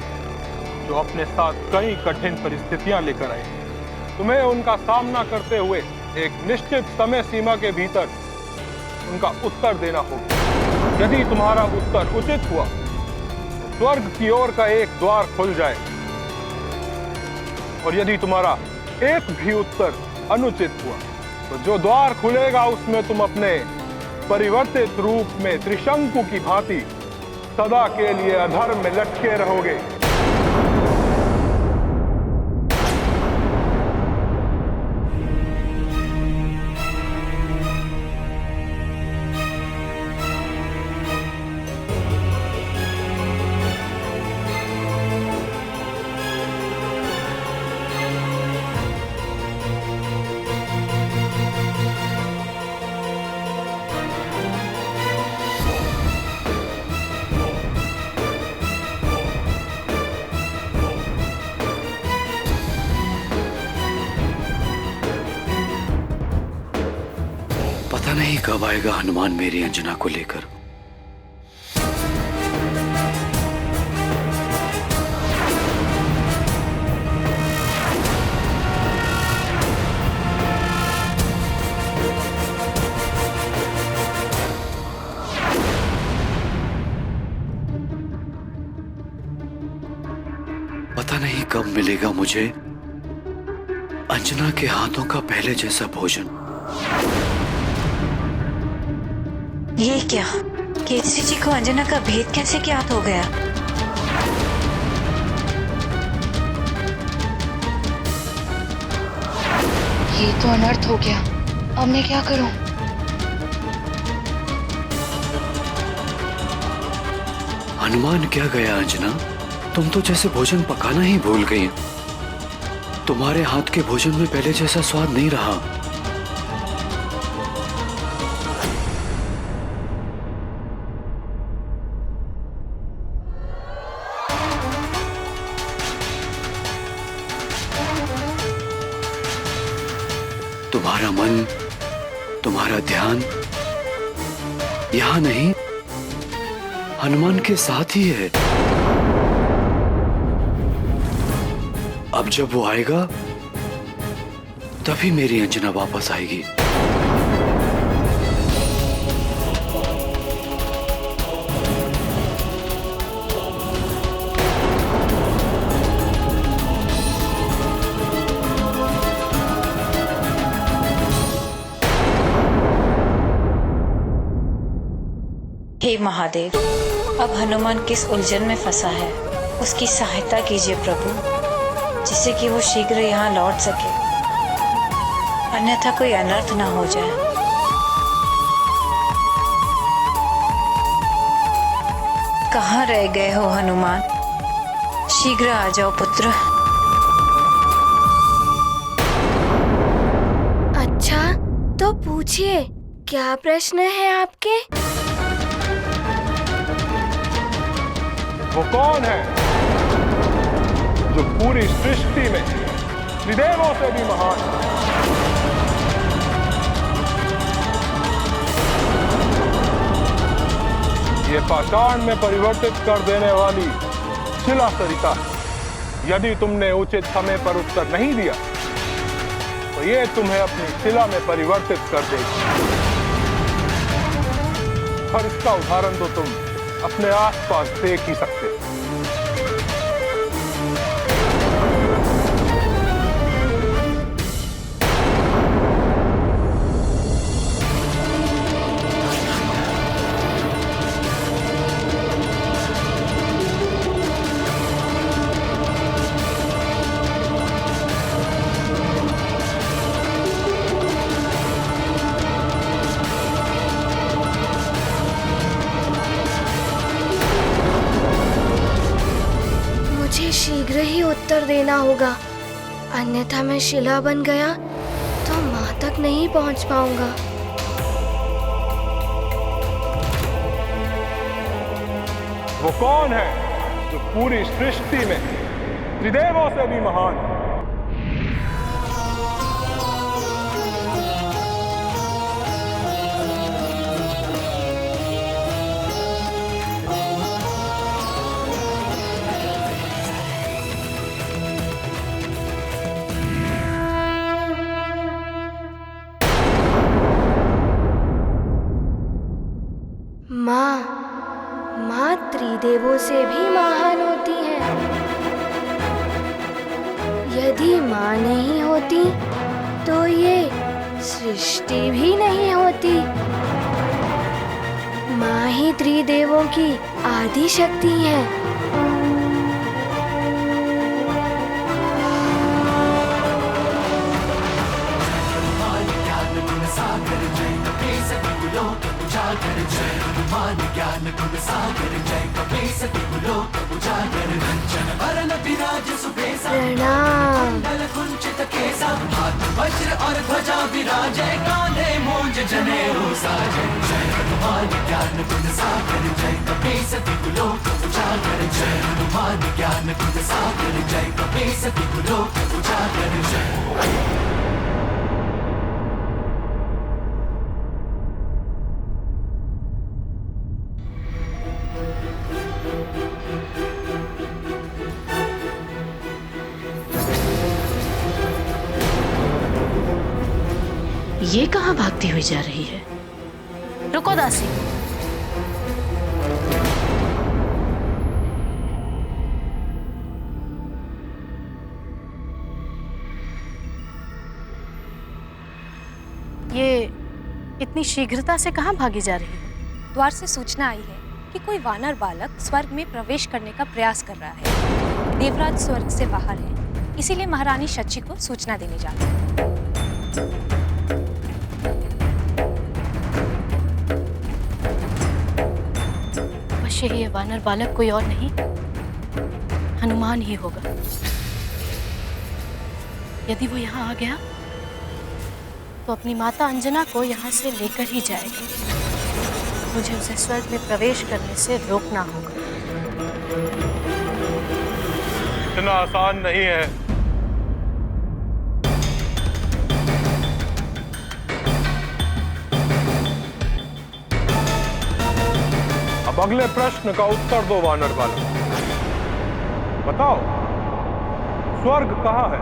Speaker 17: जो अपने साथ कई कठिन परिस्थितियां लेकर आए। तुम्हें उनका सामना करते हुए एक निश्चित समय सीमा के भीतर उनका उत्तर देना होगा। यदि तुम्हारा उत्तर उचित हुआ तो स्वर्ग की ओर का एक द्वार खुल जाए, और यदि तुम्हारा एक भी उत्तर अनुचित हुआ तो जो द्वार खुलेगा उसमें तुम अपने परिवर्तित रूप में त्रिशंकु की भांति सदा के लिए अधर्म में लटके रहोगे।
Speaker 7: कब आएगा हनुमान मेरी अंजना को लेकर? पता नहीं कब मिलेगा मुझे अंजना के हाथों का पहले जैसा भोजन।
Speaker 16: ये क्या? केसरी जी को अंजना का भेद कैसे ज्ञात हो गया?
Speaker 15: ये तो अनर्थ हो गया। अब मैं क्या करूं?
Speaker 7: हनुमान क्या गया अंजना? तुम तो जैसे भोजन पकाना ही भूल गई। तुम्हारे हाथ के भोजन में पहले जैसा स्वाद नहीं रहा। तुम्हारा मन, तुम्हारा ध्यान यहां नहीं, हनुमान के साथ ही है। अब जब वो आएगा तभी मेरी अंजना वापस आएगी।
Speaker 16: हे महादेव, अब हनुमान किस उलझन में फंसा है, उसकी सहायता कीजिए प्रभु, जिससे कि वो शीघ्र यहाँ लौट सके, अन्यथा कोई अनर्थ ना हो जाए। कहाँ रह गए हो हनुमान? शीघ्र आ जाओ पुत्र।
Speaker 9: अच्छा, तो पूछिए, क्या प्रश्न है आपके?
Speaker 17: वो कौन है जो पूरी सृष्टि में त्रिदेवों से भी महान है? ये पाषाण में परिवर्तित कर देने वाली शिला सरिता, यदि तुमने उचित समय पर उत्तर नहीं दिया तो ये तुम्हें अपनी शिला में परिवर्तित कर देगी। और इसका उदाहरण तो तुम अपने आसपास देख ही सकते हो।
Speaker 9: शीघ्र ही उत्तर देना होगा, अन्यथा मैं शिला बन गया तो माँ तक नहीं पहुँच पाऊंगा।
Speaker 17: वो कौन है जो पूरी सृष्टि में त्रिदेवों से भी महान है?
Speaker 9: माँ त्रिदेवों से भी महान होती है। यदि माँ नहीं होती तो ये सृष्टि भी नहीं होती। माँ ही त्रिदेवों की आदि शक्ति है। प्रणाम।
Speaker 10: वज्र और ध्वजा विराजे, कांधे मूंज जनेऊ साजे। जय हनुमान ज्ञान गुण सागर, जय कपीस तिहुलोक उजागर। जय हनुमान ज्ञान गुण सागर, जय कपीस तिहुलोक उजागर। जय
Speaker 19: ये कहाँ भागती हुई जा रही है? रुको दासी। ये इतनी शीघ्रता से कहाँ भागी जा रही है?
Speaker 20: द्वार से सूचना आई है कि कोई वानर बालक स्वर्ग में प्रवेश करने का प्रयास कर रहा है। देवराज स्वर्ग से बाहर है, इसीलिए महारानी शची को सूचना देने जाते हैं।
Speaker 19: अवश्य ही ये वानर बालक कोई और नहीं, हनुमान ही होगा। यदि वो यहाँ आ गया तो अपनी माता अंजना को यहाँ से लेकर ही जाएगा। मुझे उसे स्वर्ग में प्रवेश करने से रोकना होगा।
Speaker 17: इतना आसान नहीं है। अब अगले प्रश्न का उत्तर दो वानर बालक। बताओ, स्वर्ग कहाँ है?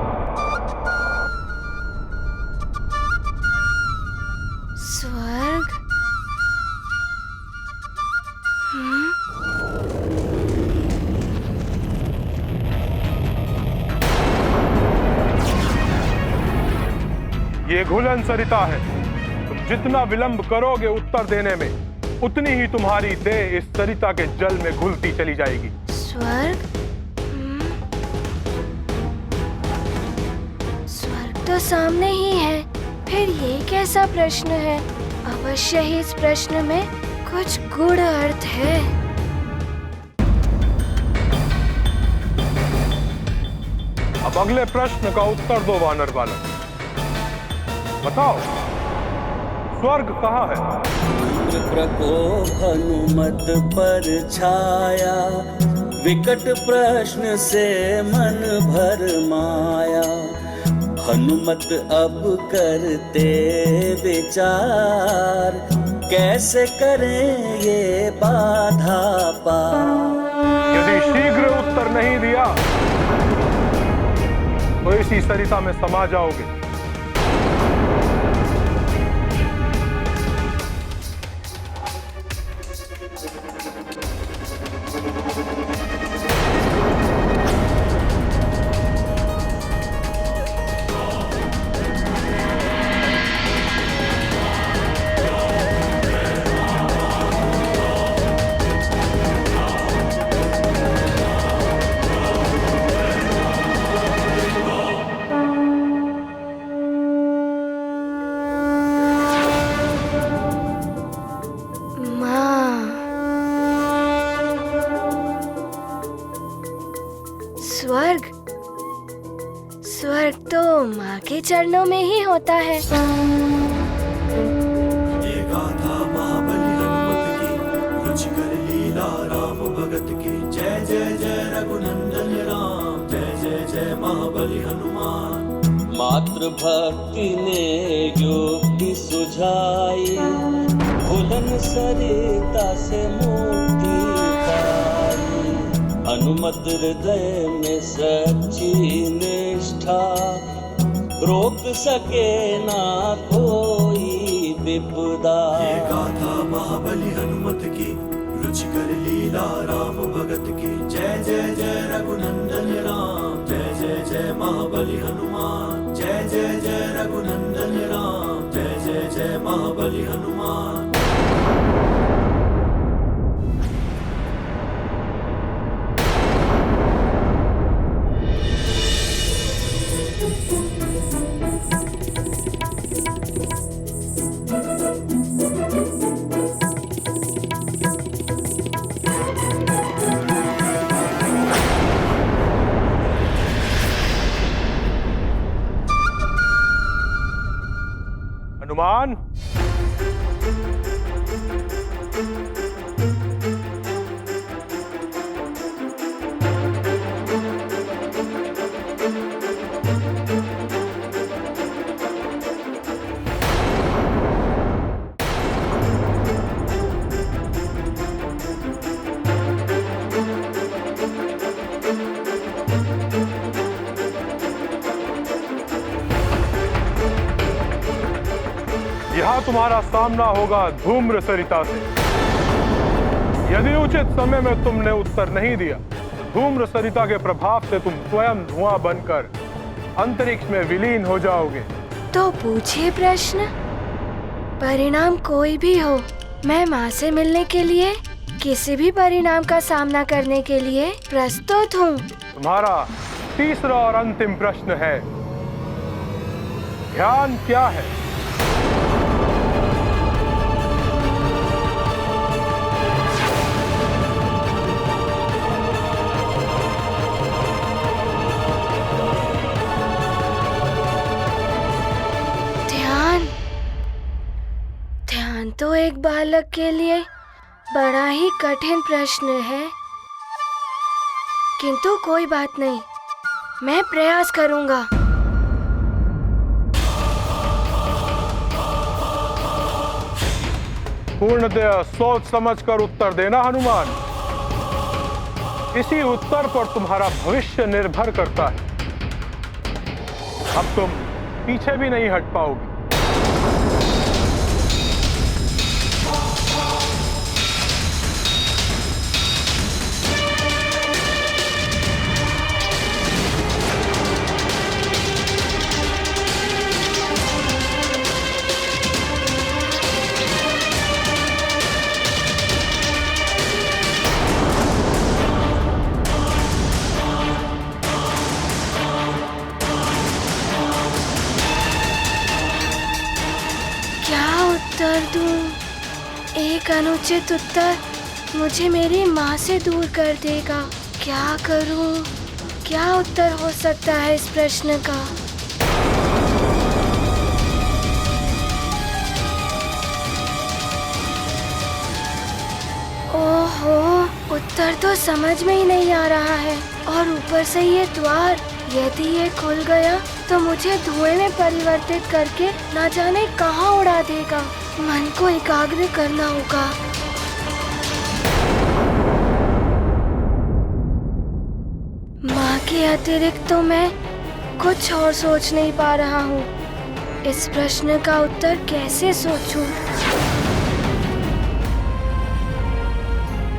Speaker 9: स्वर्ग?
Speaker 17: ये घुलन सरिता है। तुम जितना विलंब करोगे उत्तर देने में, उतनी ही तुम्हारी देह इस सरिता के जल में घुलती चली जाएगी।
Speaker 9: स्वर्ग? स्वर्ग तो सामने ही है, फिर ये कैसा प्रश्न है? अवश्य ही इस प्रश्न में कुछ गूढ़ अर्थ है।
Speaker 17: अब अगले प्रश्न का उत्तर दो वानर बालक। बताओ, स्वर्ग कहाँ है?
Speaker 5: प्रकोप हनुमत पर छाया, विकट प्रश्न से मन भर माया। हनुमत अब करते विचार, कैसे करें ये बाधा पार।
Speaker 17: यदि शीघ्र उत्तर नहीं दिया तो इसी सरिता में समा जाओगे।
Speaker 9: स्वर्ग? स्वर्ग तो माँ के चरणों में ही होता है।
Speaker 10: ये गाथा महाबली हनुमत की, रुचिकर लीला राम भगत की। जय जय जय रघुनंदन राम, जय जय जय महाबली हनुमान।
Speaker 5: मातृ भक्ति ने युक्ति सुझाई, भुलन सरिता से मुक्ति पाई। हनुमत हृदय में सच्ची निष्ठा, रोक सके ना कोई विपदा।
Speaker 10: ये गाथा महाबली हनुमत की, रुचिकर लीला राम भगत की। जय जय जय रघुनंदन राम, जय जय जय महाबली हनुमान। जय जय जय रघुनंदन राम, जय जय जय महाबली हनुमान।
Speaker 17: हनुमान, तुम्हारा सामना होगा धूम्र सरिता से। यदि उचित समय में तुमने उत्तर नहीं दिया, धूम्र सरिता के प्रभाव से तुम स्वयं धुआं बनकर अंतरिक्ष में विलीन हो जाओगे।
Speaker 9: तो पूछिए प्रश्न, परिणाम कोई भी हो, मैं माँ से मिलने के लिए, किसी भी परिणाम का सामना करने के लिए प्रस्तुत हूँ।
Speaker 17: तुम्हारा तीसरा और अंतिम प्रश्न है, ध्यान क्या है?
Speaker 9: ध्यान तो एक बालक के लिए बड़ा ही कठिन प्रश्न है, किंतु कोई बात नहीं, मैं प्रयास करूंगा।
Speaker 17: पूर्णतः सोच समझकर उत्तर देना हनुमान। इसी उत्तर पर तुम्हारा भविष्य निर्भर करता है। अब तुम पीछे भी नहीं हट पाओगे।
Speaker 9: उत्तर दूं? एक अनुचित उत्तर मुझे मेरी माँ से दूर कर देगा। क्या करूं? क्या उत्तर हो सकता है इस प्रश्न का? ओहो, उत्तर तो समझ में ही नहीं आ रहा है। और ऊपर से ये द्वार, यदि ये खुल गया तो मुझे धुएं में परिवर्तित करके ना जाने कहाँ उड़ा देगा। मन को एकाग्र करना होगा। माँ के अतिरिक्त तो मैं कुछ और सोच नहीं पा रहा हूँ। इस प्रश्न का उत्तर कैसे सोचूं?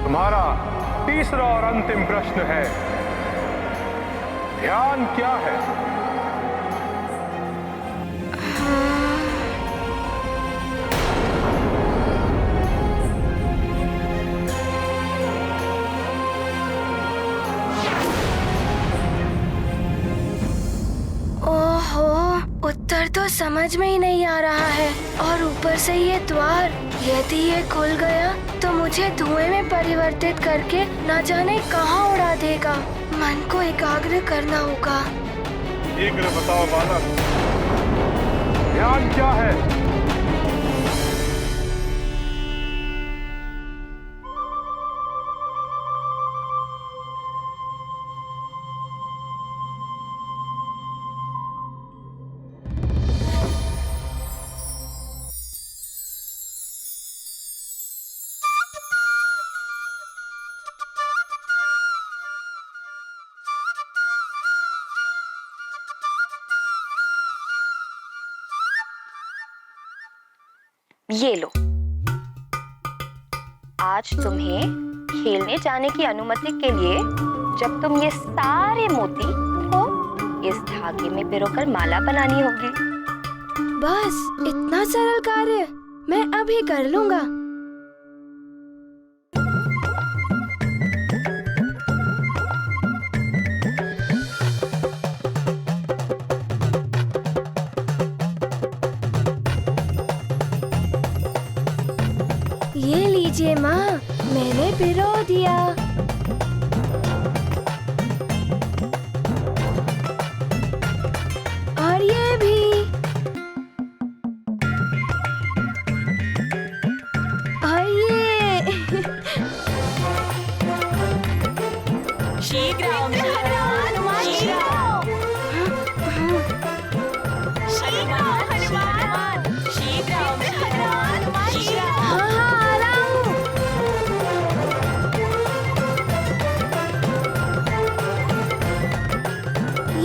Speaker 17: तुम्हारा तीसरा और अंतिम प्रश्न है, ध्यान क्या है?
Speaker 9: ओहो, उत्तर तो समझ में ही नहीं आ रहा है। और ऊपर से ये द्वार, यदि ये खुल गया तो मुझे धुएं में परिवर्तित करके ना जाने कहाँ उड़ा देगा। मन को एकाग्र करना होगा।
Speaker 17: शीघ्र बताओ बालक, ध्यान क्या है?
Speaker 2: ये लो, आज तुम्हें खेलने जाने की अनुमति के लिए जब तुम ये सारे मोती को इस धागे में पिरोकर माला बनानी होगी।
Speaker 9: बस इतना सरल कार्य मैं अभी कर लूंगा। ये लीजिए माँ, मैंने पिरो दिया। और ये भी। और ये।
Speaker 10: शीघ्र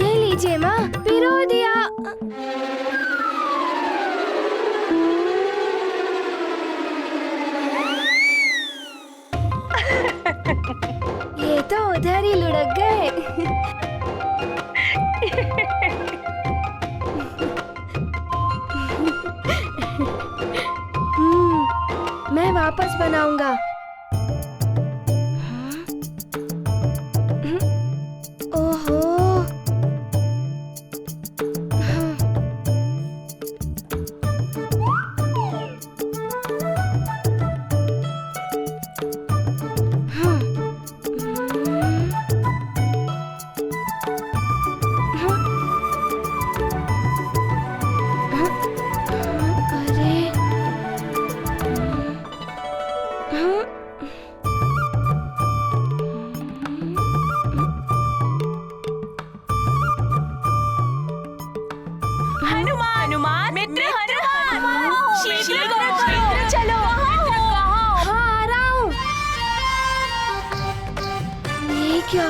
Speaker 9: लीजिए माँ, पिरो दिया। मैं वापस बनाऊंगा। ओहो।
Speaker 19: हनुमान मित्र हनुमान शीघ्र
Speaker 9: चलो। हाँ, आ रहा हूँ। ये क्या,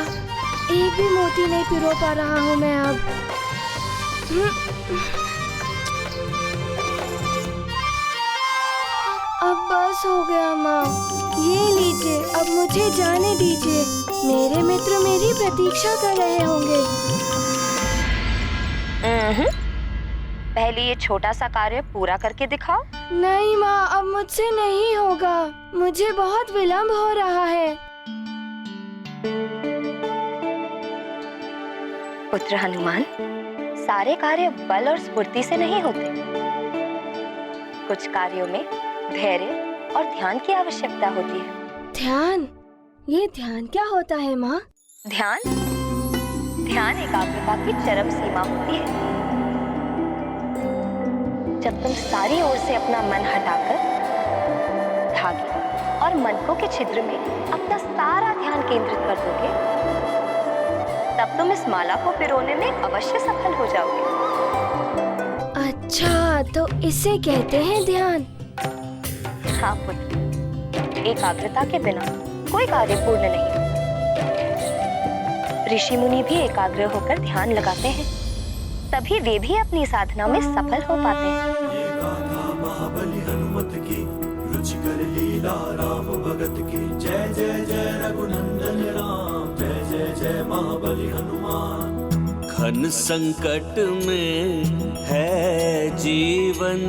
Speaker 9: एक भी मोती नहीं पिरो पा रहा हूँ मैं अब। अब बस हो गया माँ, ये लीजिए, अब मुझे जाने दीजिए। मेरे मित्र मेरी प्रतीक्षा कर रहे होंगे।
Speaker 2: पहले ये छोटा सा कार्य पूरा करके दिखाओ।
Speaker 9: नहीं माँ, अब मुझसे नहीं होगा, मुझे बहुत विलंब हो रहा है।
Speaker 2: पुत्र हनुमान, सारे कार्य बल और स्फूर्ति से नहीं होते। कुछ कार्यों में धैर्य और ध्यान की आवश्यकता होती है।
Speaker 9: ध्यान? ये ध्यान क्या होता है माँ?
Speaker 2: ध्यान एकाग्रता की चरम सीमा होती है। जब तुम सारी ओर से अपना मन हटाकर धागे और मनकों के छिद्र में अपना सारा ध्यान केंद्रित कर दोगे, तब तुम इस माला को पिरोने में अवश्य सफल हो जाओगे।
Speaker 9: अच्छा, तो इसे कहते हैं ध्यान।
Speaker 2: हाँ पुत्र, एकाग्रता के बिना कोई कार्य पूर्ण नहीं। ऋषि मुनि भी एकाग्र होकर ध्यान लगाते हैं, तभी वे भी अपनी साधना में सफल हो पाते हैं।
Speaker 10: ये गाथा महाबली हनुमत की, रुचिकर लीला राम भगत की। जय जय जय रघुनंदन राम, जय जय जय महाबली हनुमान।
Speaker 5: घन संकट में है जीवन,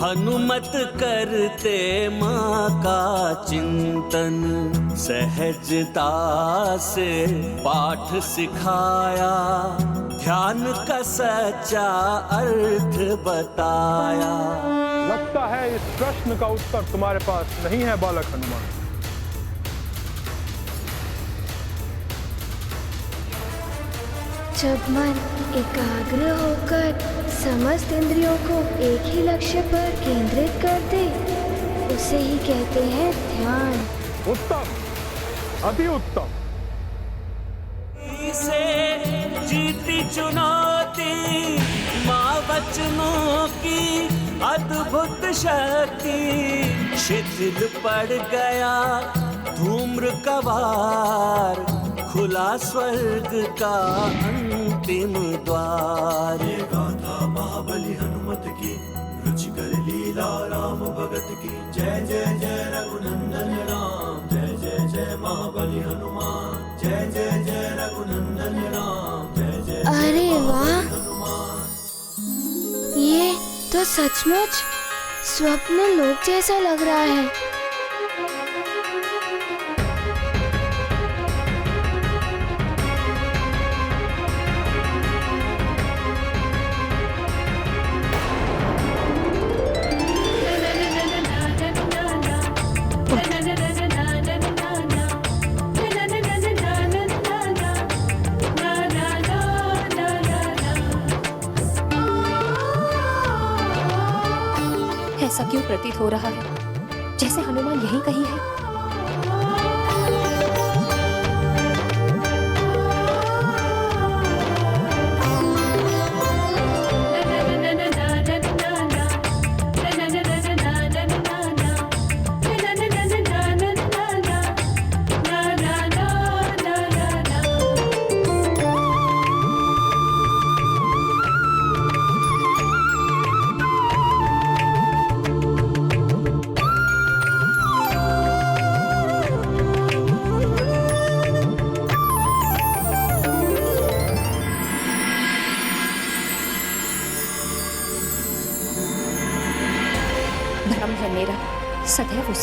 Speaker 5: हनुमत करते माँ का चिंतन। सहजता से पाठ सिखाया, ध्यान का सच्चा अर्थ बताया।
Speaker 17: लगता है इस प्रश्न का उत्तर तुम्हारे पास नहीं है बालक हनुमान।
Speaker 9: जब मन एकाग्र होकर समस्त इंद्रियों को एक ही लक्ष्य पर केंद्रित कर दे, उसे ही कहते हैं ध्यान।
Speaker 17: उत्तम, अति उत्तम।
Speaker 5: से जीती चुनौती, माँ वचनों की अद्भुत शक्ति। शिथिल पड़ गया धूम्र कवार, खुला स्वर्ग का अंतिम द्वार।
Speaker 10: ये गाथा महाबली हनुमत की, रुचिकर लीला राम भगत की। जय जय जय रघुनंदन राम, जय जय जय महाबली हनुमान। जय जय जय रघुनंदन राम, जय जय।
Speaker 9: अरे वाह, ये तो सचमुच स्वप्न लोक जैसा लग रहा है।
Speaker 20: ऐसा क्यों प्रतीत हो रहा है जैसे हनुमान यहीं कहीं है?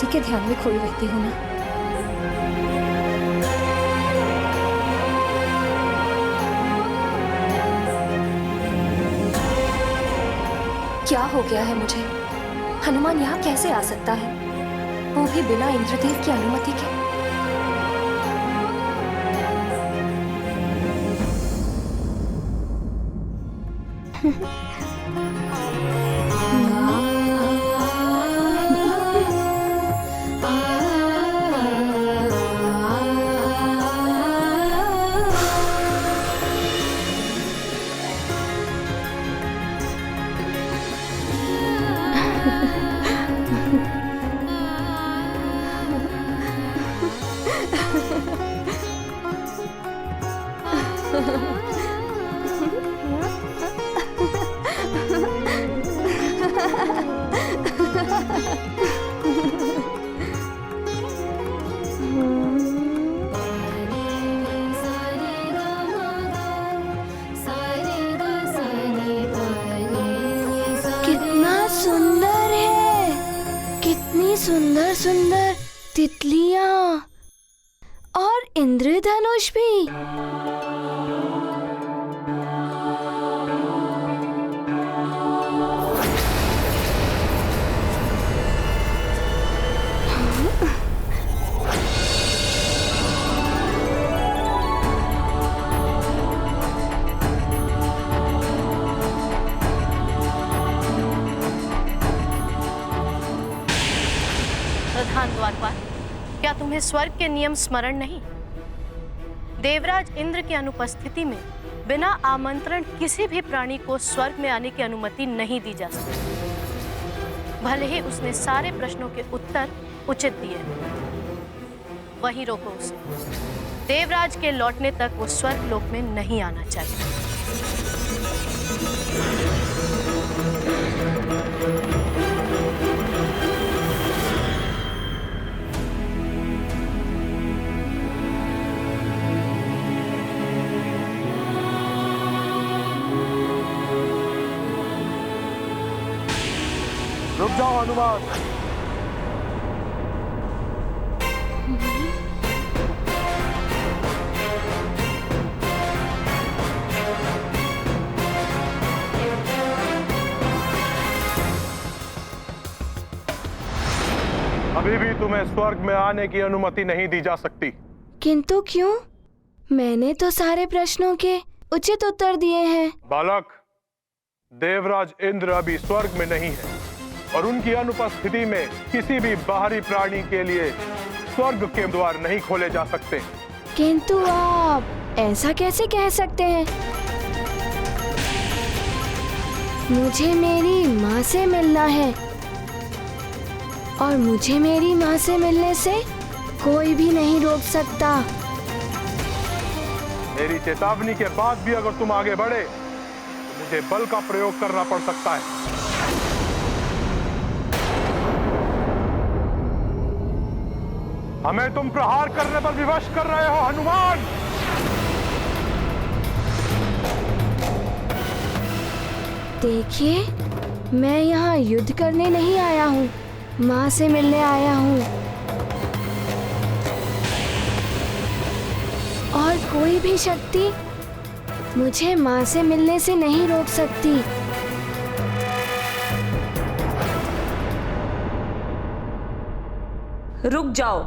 Speaker 20: उसी के ध्यान में खोई रहती हूँ ना। क्या हो गया है मुझे? हनुमान यहाँ कैसे आ सकता है, वो भी बिना इंद्रदेव की अनुमति के?
Speaker 9: सुंदर सुंदर तितलियां और इंद्रधनुष भी।
Speaker 21: प्रधान द्वारपाल, क्या तुम्हें स्वर्ग के नियम स्मरण नहीं? देवराज इंद्र की अनुपस्थिति में बिना आमंत्रण किसी भी प्राणी को स्वर्ग में आने की अनुमति नहीं दी जा सकती। भले ही उसने सारे प्रश्नों के उत्तर उचित दिए, वहीं रोको उसे। देवराज के लौटने तक वो स्वर्ग लोक में नहीं आना चाहिए।
Speaker 17: रुक जाओ हनुमान। अभी भी तुम्हें स्वर्ग में आने की अनुमति नहीं दी जा सकती।
Speaker 9: किंतु क्यों? मैंने तो सारे प्रश्नों के उचित उत्तर दिए हैं।
Speaker 17: बालक, देवराज इंद्र अभी स्वर्ग में नहीं है और उनकी अनुपस्थिति में किसी भी बाहरी प्राणी के लिए स्वर्ग के द्वार नहीं खोले जा सकते।
Speaker 9: किंतु आप ऐसा कैसे कह सकते हैं? मुझे मेरी माँ से मिलना है और मुझे मेरी माँ से मिलने से कोई भी नहीं रोक सकता।
Speaker 17: मेरी चेतावनी के बाद भी अगर तुम आगे बढ़े तो मुझे बल का प्रयोग करना पड़ सकता है। हमें तुम प्रहार करने पर विवश कर रहे हो हनुमान।
Speaker 9: देखिए, मैं यहाँ युद्ध करने नहीं आया हूँ, माँ से मिलने आया हूँ। और कोई भी शक्ति मुझे माँ से मिलने से नहीं रोक सकती।
Speaker 22: रुक जाओ।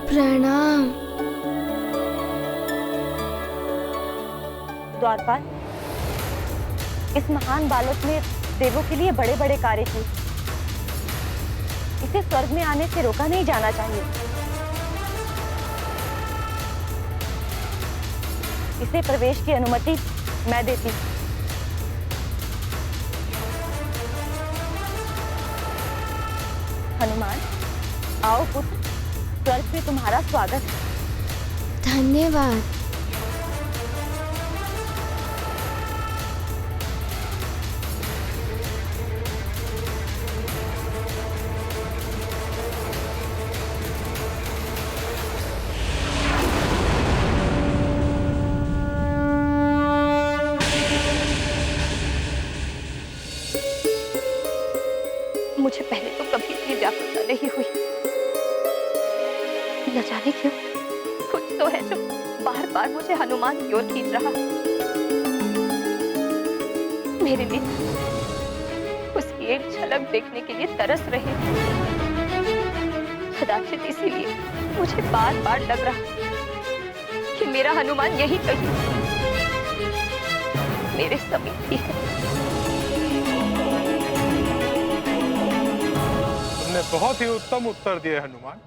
Speaker 9: प्रणाम।
Speaker 22: द्वारपाल, इस महान बालक ने देवों के लिए बड़े बड़े कार्य किए। इसे स्वर्ग में आने से रोका नहीं जाना चाहिए। इसे प्रवेश की अनुमति मैं देती। हनुमान, आओ पुत्र, स्वर्ग में तुम्हारा स्वागत है।
Speaker 9: धन्यवाद।
Speaker 2: मुझे पहले तो कभी इतनी व्याकुलता नहीं हुई। न जाने क्यों कुछ तो है जो बार बार मुझे हनुमान की ओर खींच रहा। मेरे लिए उसकी एक झलक देखने के लिए तरस रहे। कदाचित इसीलिए मुझे बार बार लग रहा कि मेरा हनुमान यही कहीं मेरे समीप ही है।
Speaker 17: तुमने बहुत ही उत्तम उत्तर दिए हनुमान।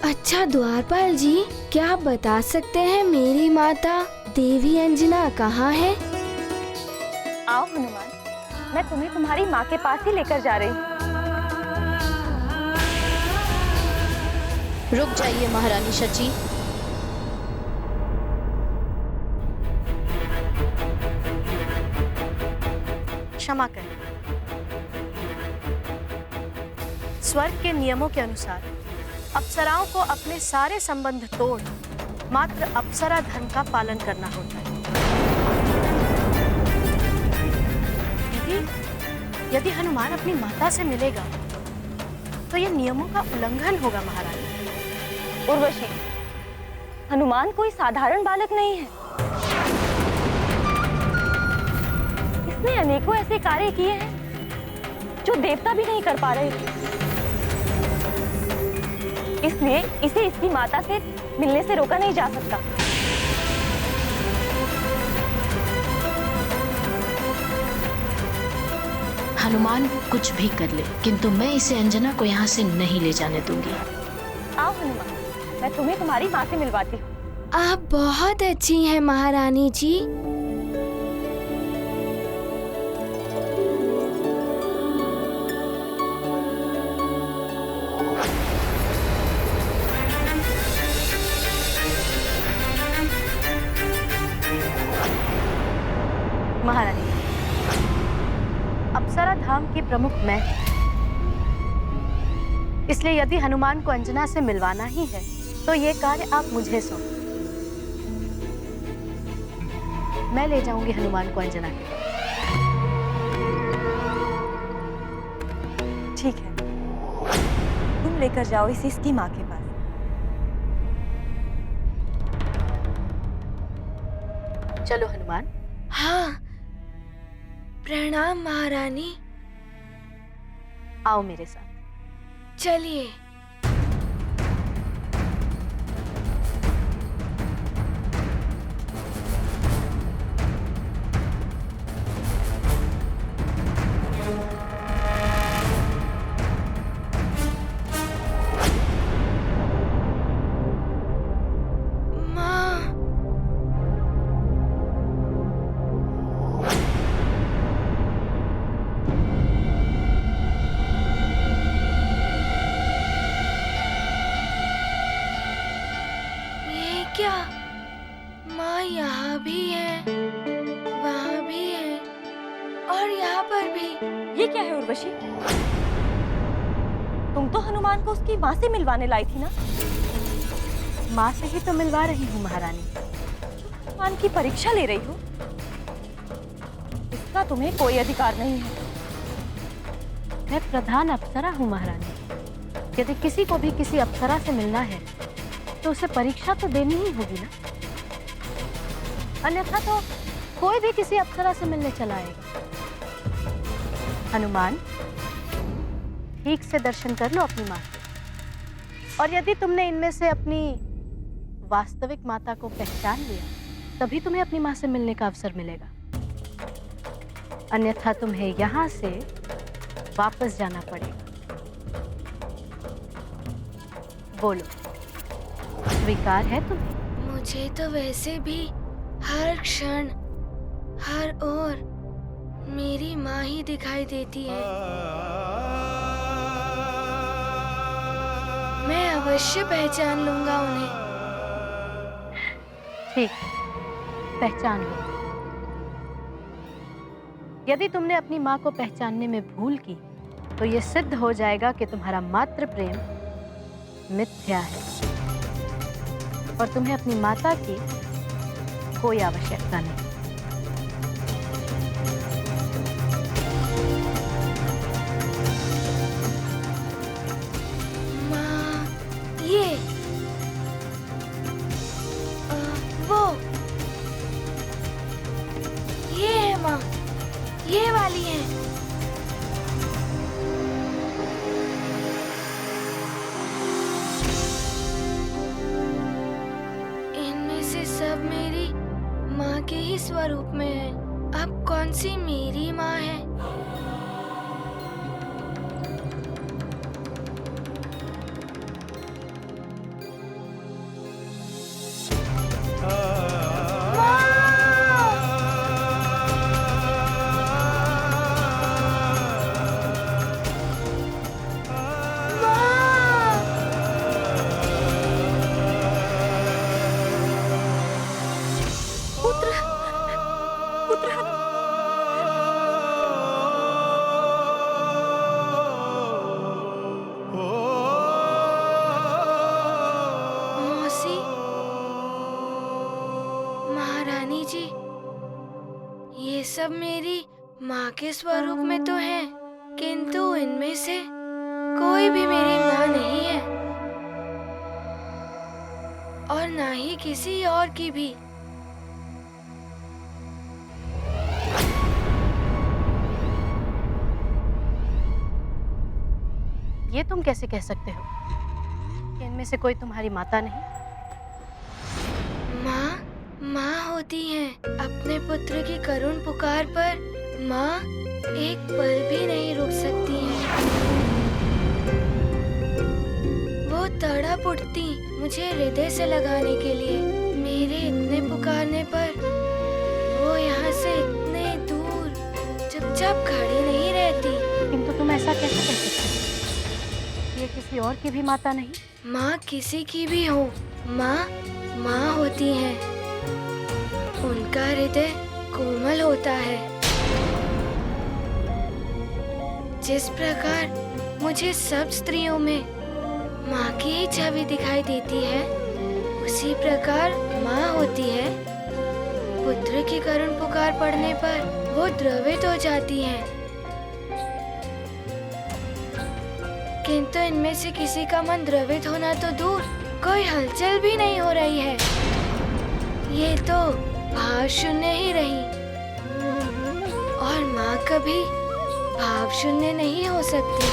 Speaker 9: अच्छा द्वारपाल जी, क्या आप बता सकते हैं मेरी माता देवी अंजना कहाँ है?
Speaker 22: आओ हनुमान, मैं तुम्हें तुम्हारी माँ के पास ही लेकर जा रही हूँ।
Speaker 21: रुक जाइए महारानी शची। क्षमा करें। स्वर्ग के नियमों के अनुसार अप्सराओं को अपने सारे संबंध तोड़ मात्र अप्सरा धर्म का पालन करना होता है। यदि हनुमान अपनी माता से मिलेगा तो यह नियमों का उल्लंघन होगा महारानी।
Speaker 22: उर्वशी, हनुमान कोई साधारण बालक नहीं है। इसने अनेकों ऐसे कार्य किए हैं जो देवता भी नहीं कर पा रहे थे। इसलिए इसे इसकी माता से मिलने से रोका नहीं जा सकता।
Speaker 19: हनुमान कुछ भी कर ले, किंतु मैं इसे अंजना को यहाँ से नहीं ले जाने दूंगी।
Speaker 22: आओ हनुमान, मैं तुम्हें तुम्हारी माँ से मिलवाती हूँ।
Speaker 9: आप बहुत अच्छी हैं महारानी जी।
Speaker 21: महारानी, अप्सरा धाम की प्रमुख मैं, इसलिए यदि हनुमान को अंजना से मिलवाना ही है तो ये कार्य आप मुझे सौंपो। मैं ले जाऊंगी हनुमान को अंजना के पास।
Speaker 22: ठीक है, तुम लेकर जाओ इसे इसकी माँ के पास।
Speaker 21: चलो हनुमान।
Speaker 9: हाँ, प्रणाम महारानी।
Speaker 21: आओ मेरे साथ।
Speaker 9: चलिए। क्या माँ यहाँ भी है, वहाँ भी है और यहाँ पर भी।
Speaker 22: ये क्या है उर्वशी? तुम तो हनुमान को उसकी माँ से मिलवाने लाई थी ना?
Speaker 21: माँ से ही तो मिलवा रही हूँ महारानी।
Speaker 22: हनुमान की परीक्षा ले रही हो? इसका तुम्हें कोई अधिकार नहीं है।
Speaker 21: मैं प्रधान अप्सरा हूँ महारानी। यदि किसी को भी किसी अप्सरा से मिलना है तो उसे परीक्षा तो देनी ही होगी ना, अन्यथा तो कोई भी किसी अप्सरा से मिलने चला आएगा। हनुमान, ठीक से दर्शन कर लो अपनी माँ के, और यदि तुमने इनमें से अपनी वास्तविक माता को पहचान लिया तभी तुम्हें अपनी माँ से मिलने का अवसर मिलेगा, अन्यथा तुम्हें यहाँ से वापस जाना पड़ेगा। बोलो, स्वीकार है तुम्हें?
Speaker 9: मुझे तो वैसे भी हर क्षण हर ओर मेरी माँ ही दिखाई देती है। मैं अवश्य पहचान लूंगा उन्हें।
Speaker 21: ठीक, पहचान लो। यदि तुमने अपनी माँ को पहचानने में भूल की तो यह सिद्ध हो जाएगा कि तुम्हारा मात्र प्रेम मिथ्या है और तुम्हें अपनी माता की कोई आवश्यकता नहीं।
Speaker 9: स्वरूप में है। अब कौन सी मेरी माँ है? सब मेरी माँ के स्वरूप में तो है, किंतु इनमें से कोई भी मेरी माँ नहीं है और ना ही किसी और की भी।
Speaker 21: ये तुम कैसे कह सकते हो कि इनमें से कोई तुम्हारी माता नहीं?
Speaker 9: माँ होती हैं। अपने पुत्र की करुण पुकार पर माँ एक पल भी नहीं रुक सकती हैं। वो तड़प उठती मुझे हृदय से लगाने के लिए। मेरे इतने पुकारने पर वो यहाँ से इतने दूर चुपचाप खड़ी नहीं रहती।
Speaker 21: किंतु तुम ऐसा कैसे कह सकते हो? ये किसी और की भी माता नहीं?
Speaker 9: माँ किसी की भी हो, माँ होती हैं। उनका हृदय कोमल होता है। जिस प्रकार मुझे सब स्त्रियों में माँ की ही छवि दिखाई देती है, उसी प्रकार माँ होती है। पुत्र की करुण पुकार पड़ने पर वो द्रवित हो जाती हैं। किंतु इनमें से किसी का मन द्रवित होना तो दूर, कोई हलचल भी नहीं हो रही है। ये तो भाव शून्य ही रही और माँ कभी भाव शून्य नहीं हो सकती।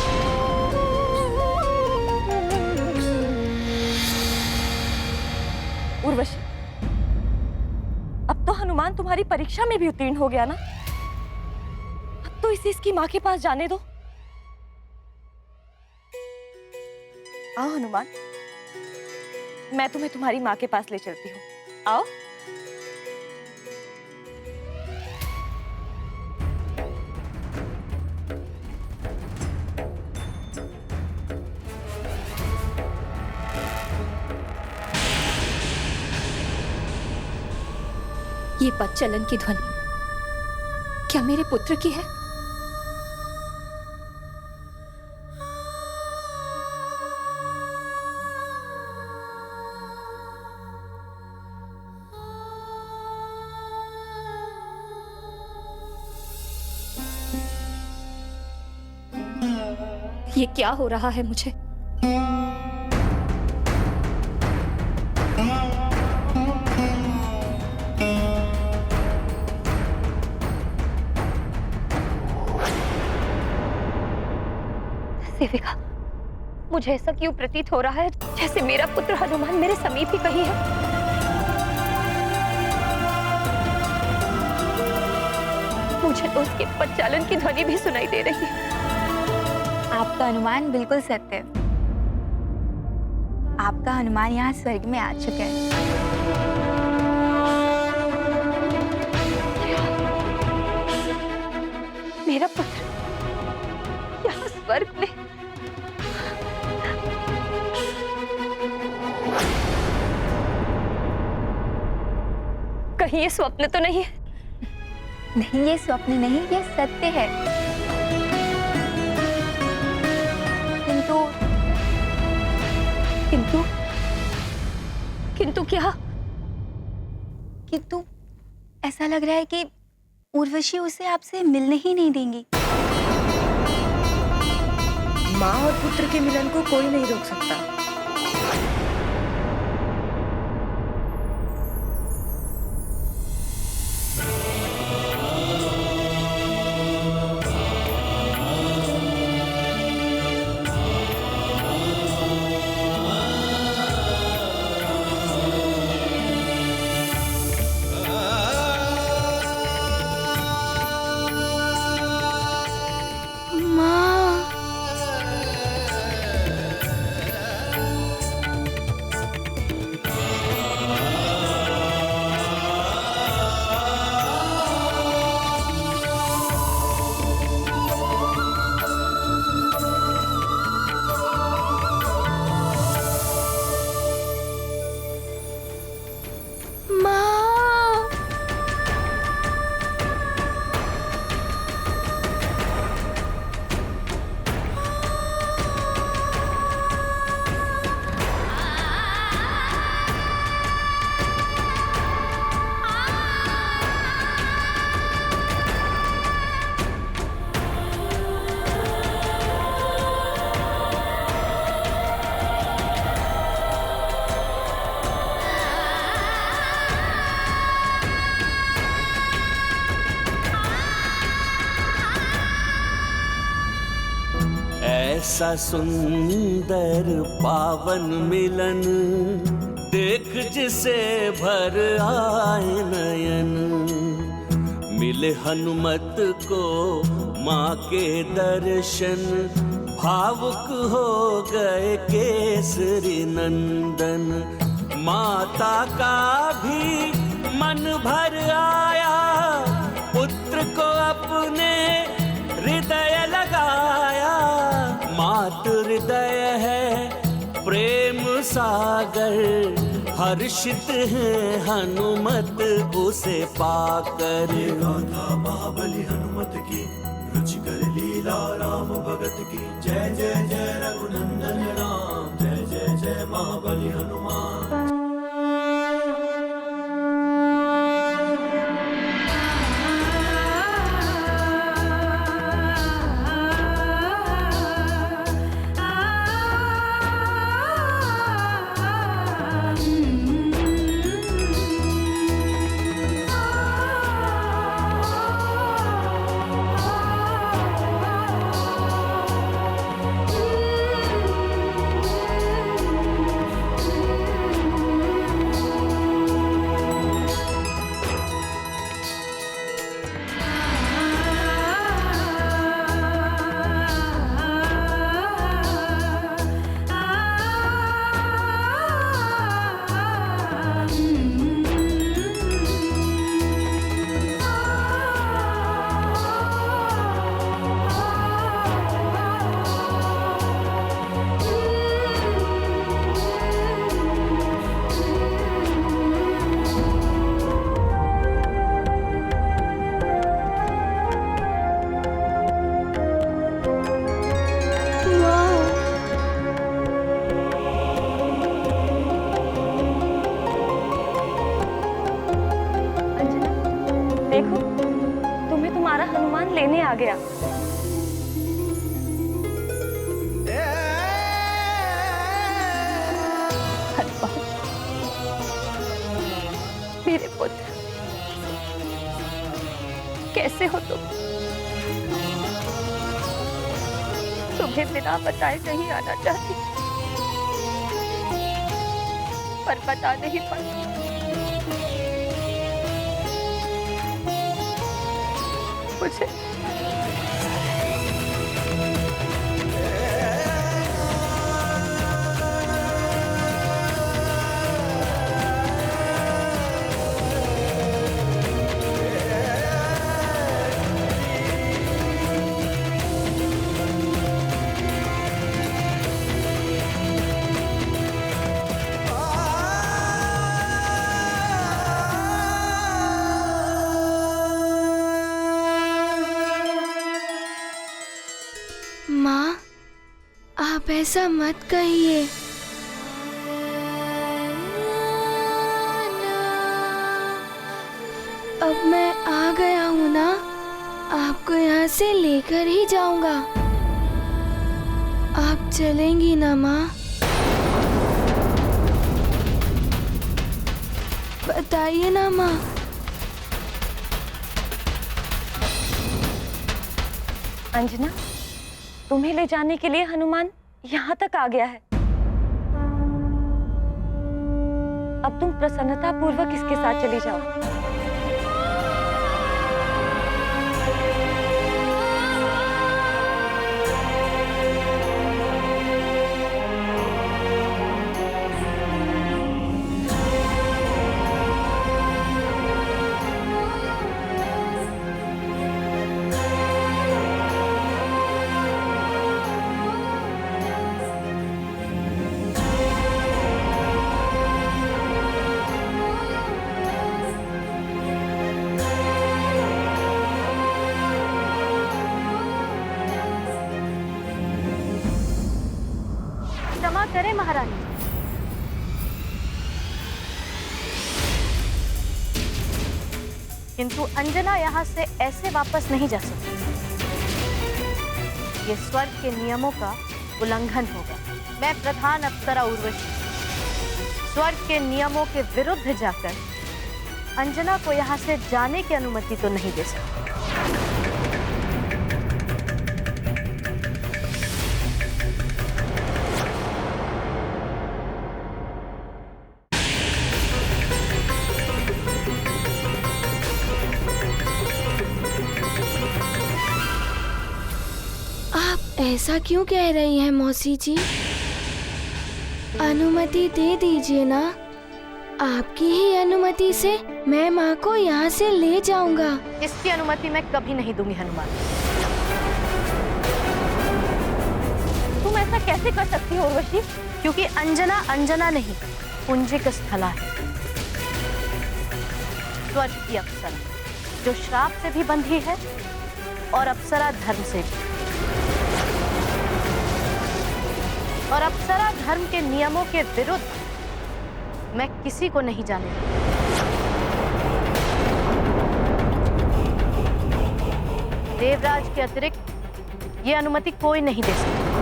Speaker 22: उर्वशी, अब तो हनुमान तुम्हारी परीक्षा में भी उत्तीर्ण हो गया ना? अब तो इसे इसकी माँ के पास जाने दो। आओ हनुमान, मैं तुम्हें तुम्हारी माँ के पास ले चलती हूँ। आओ।
Speaker 2: ये पद चलन की ध्वनि क्या मेरे पुत्र की है? ये क्या हो रहा है मुझे?
Speaker 22: सेविका, मुझे ऐसा क्यों प्रतीत हो रहा है जैसे मेरा पुत्र हनुमान मेरे समीप ही कहीं है। मुझे तो उसके पदचालन की ध्वनि भी सुनाई दे रही है।
Speaker 3: आपका अनुमान बिल्कुल सत्य है। आपका हनुमान यहाँ स्वर्ग में आ चुका है।
Speaker 22: मेरा पुत्र यहाँ स्वर्ग में? कहीं ये स्वप्न तो नहीं है?
Speaker 3: नहीं, ये स्वप्न नहीं, ये सत्य है।
Speaker 22: किंतु क्या?
Speaker 3: किंतु ऐसा लग रहा है कि उर्वशी उसे आपसे मिलने ही नहीं देंगी।
Speaker 22: माँ और पुत्र के मिलन को कोई नहीं रोक सकता।
Speaker 5: ऐसा सुंदर पावन मिलन देख जिसे भर आए नयन। मिले हनुमत को माँ के दर्शन भावुक हो गए केसरी नंदन। माता का भी मन भर आया पुत्र को अपने हृदय लगाया। मातृ हृदय है प्रेम सागर हर्षित है हनुमत उसे पाकर।
Speaker 10: गाथा महाबली हनुमत की रुचिकर लीला राम भगत की। जय जय जय रघुनंदन राम जय जय जय महाबली हनुमान।
Speaker 22: देखो, तुम्हें तुम्हारा हनुमान लेने आ गया। हनुमान, मेरे पुत्र, कैसे हो तुम? तुम्हें बिना बताए नहीं आना चाहती, पर बता नहीं पाती। मुझे
Speaker 9: माँ, आप ऐसा मत कहिए। अब मैं आ गया हूँ ना, आपको यहाँ से लेकर ही जाऊंगा। आप चलेंगी ना माँ? बताइए ना माँ।
Speaker 22: अंजना, तुम्हें ले जाने के लिए हनुमान यहाँ तक आ गया है। अब तुम प्रसन्नता पूर्वक इसके साथ चली जाओ। क्षमा करें महारानी, किंतु अंजना यहाँ से ऐसे वापस नहीं जा सकती। ये स्वर्ग के नियमों का उल्लंघन होगा। मैं प्रधान अप्सरा उर्वशी स्वर्ग के नियमों के विरुद्ध जाकर अंजना को यहाँ से जाने की अनुमति तो नहीं दे सकती।
Speaker 9: ऐसा क्यों कह रही हैं मौसी जी? अनुमति दे दीजिए ना। आपकी ही अनुमति से मैं माँ को यहाँ से ले जाऊंगा।
Speaker 21: इसकी अनुमति मैं कभी नहीं दूंगी हनुमान।
Speaker 22: तुम ऐसा कैसे कर सकती हो उर्वशी?
Speaker 21: क्योंकि अंजना अंजना नहीं, पुंजिक स्थला है, स्वर्ग की अप्सरा, जो श्राप से भी बंधी है और अप्सरा धर्म से भी। और अप्सरा धर्म के नियमों के विरुद्ध मैं किसी को नहीं जाने दूंगी। देवराज के अतिरिक्त ये अनुमति कोई नहीं दे सकता।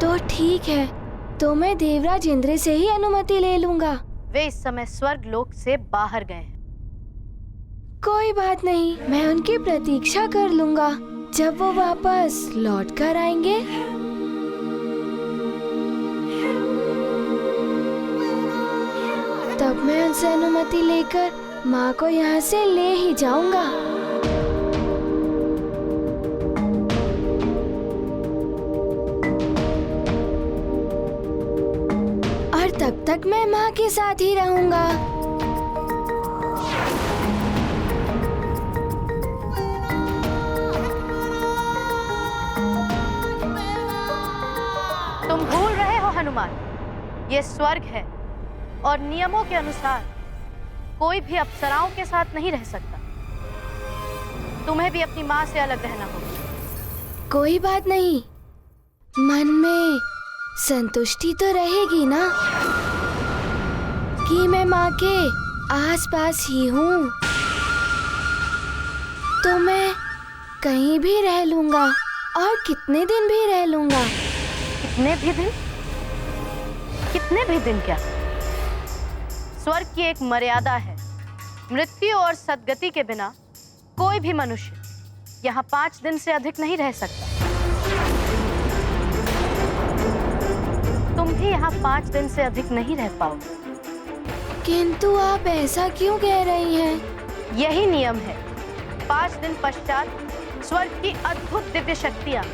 Speaker 9: तो ठीक है, तो मैं देवराज इंद्र से ही अनुमति ले लूंगा।
Speaker 21: वे इस समय स्वर्ग लोक से बाहर गए हैं।
Speaker 9: कोई बात नहीं, मैं उनकी प्रतीक्षा कर लूंगा। जब वो वापस लौट कर आएंगे तब मैं उनसे अनुमति लेकर माँ को यहाँ से ले ही जाऊंगा। और तब तक मैं माँ के साथ ही रहूंगा।
Speaker 21: तुम भूल रहे हो हनुमान, ये स्वर्ग है और नियमों के अनुसार कोई भी अप्सराओं के साथ नहीं रह सकता। तुम्हें भी अपनी माँ से अलग रहना होगा।
Speaker 9: कोई बात नहीं, मन में संतुष्टि तो रहेगी ना कि मैं माँ के आसपास ही हूँ। तो मैं कहीं भी रह लूंगा और कितने दिन भी रह लूंगा।
Speaker 21: कितने भी दिन? कितने भी दिन क्या? स्वर्ग की एक मर्यादा है। मृत्यु और सद्गति के बिना कोई भी मनुष्य यहाँ 5 दिन से अधिक नहीं रह सकता। तुम भी यहाँ 5 दिन से अधिक नहीं रह पाओगे।
Speaker 9: किंतु आप ऐसा क्यों कह रही हैं?
Speaker 21: यही नियम है। 5 दिन पश्चात स्वर्ग की अद्भुत दिव्य शक्तियाँ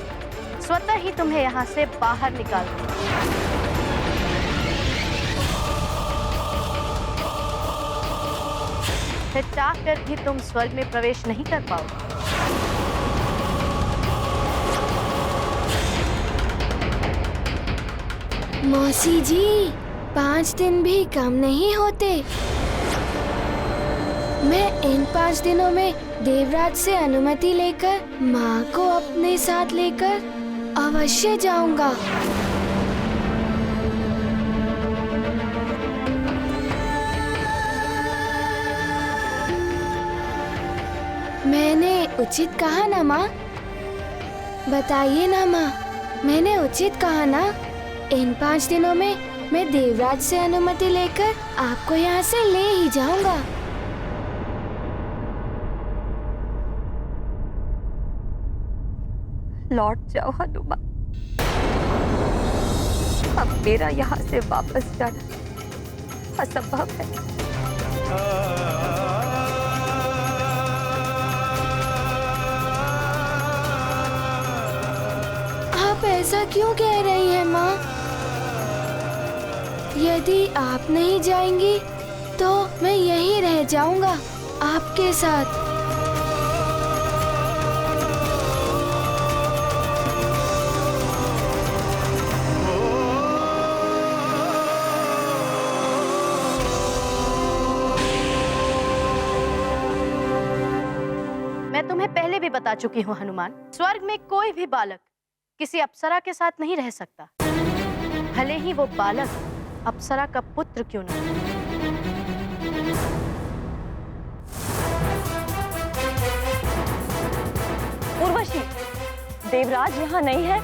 Speaker 21: स्वतः ही तुम्हें यहाँ से बाहर निकाल देंगी। फिर चाह कर भी तुम स्वर्ग में प्रवेश नहीं कर पाओगे।
Speaker 9: मौसी जी, 5 दिन भी कम नहीं होते। मैं इन 5 दिनों में देवराज से अनुमति लेकर माँ को अपने साथ लेकर अवश्य जाऊंगा। मैंने उचित कहा ना माँ? बताइए ना माँ, मैंने उचित कहा ना? इन 5 दिनों में मैं देवराज से अनुमति लेकर आपको यहाँ से ले ही जाऊंगा।
Speaker 2: लौट जाओ हनुमान, अब मेरा यहाँ से वापस जाना असंभव है।
Speaker 9: आप ऐसा क्यों कह रही हैं माँ? यदि आप नहीं जाएंगी तो मैं यहीं रह जाऊंगा आपके साथ।
Speaker 21: मैं तुम्हें पहले भी बता चुकी हूँ हनुमान, स्वर्ग में कोई भी बालक किसी अप्सरा के साथ नहीं रह सकता, भले ही वो बालक अप्सरा का पुत्र क्यों न हो।
Speaker 22: उर्वशी, देवराज यहाँ नहीं है,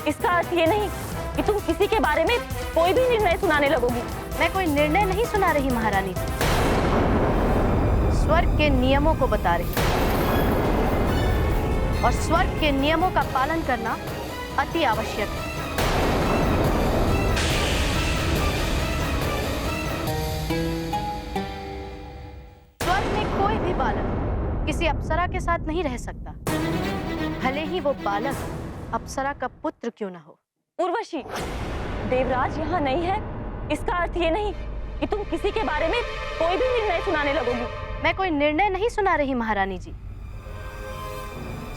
Speaker 22: इसका अर्थ ये नहीं कि तुम किसी के बारे में कोई भी निर्णय सुनाने लगोगी।
Speaker 21: मैं कोई निर्णय नहीं सुना रही महारानी, स्वर्ग के नियमों को बता रही और स्वर्ग के नियमों का पालन करना अति आवश्यक है। अप्सरा के साथ नहीं रह सकता, भले ही वो बालक अप्सरा का पुत्र क्यों ना हो।
Speaker 6: उर्वशी, देवराज यहाँ नहीं है, इसका अर्थ ये नहीं कि तुम किसी के बारे में कोई भी निर्णय सुनाने लगोगी।
Speaker 21: मैं कोई निर्णय नहीं सुना रही महारानी जी,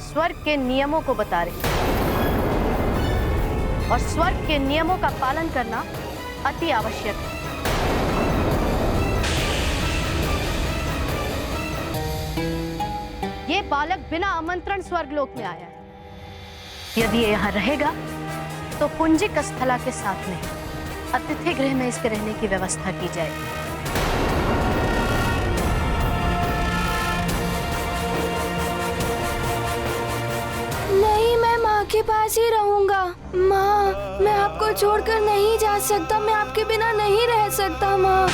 Speaker 21: स्वर्ग के नियमों को बता रही, और स्वर्ग के नियमों का पालन करना अति आवश्यक है। ये बालक बिना आमंत्रण स्वर्गलोक में आया है। यदि ये यहाँ रहेगा तो पुंजिक स्थला के साथ में अतिथि गृह में इसके रहने की व्यवस्था की जाएगी।
Speaker 9: नहीं, मैं माँ के पास ही रहूंगा। माँ, मैं आपको छोड़कर नहीं जा सकता, मैं आपके बिना नहीं रह सकता। माँ,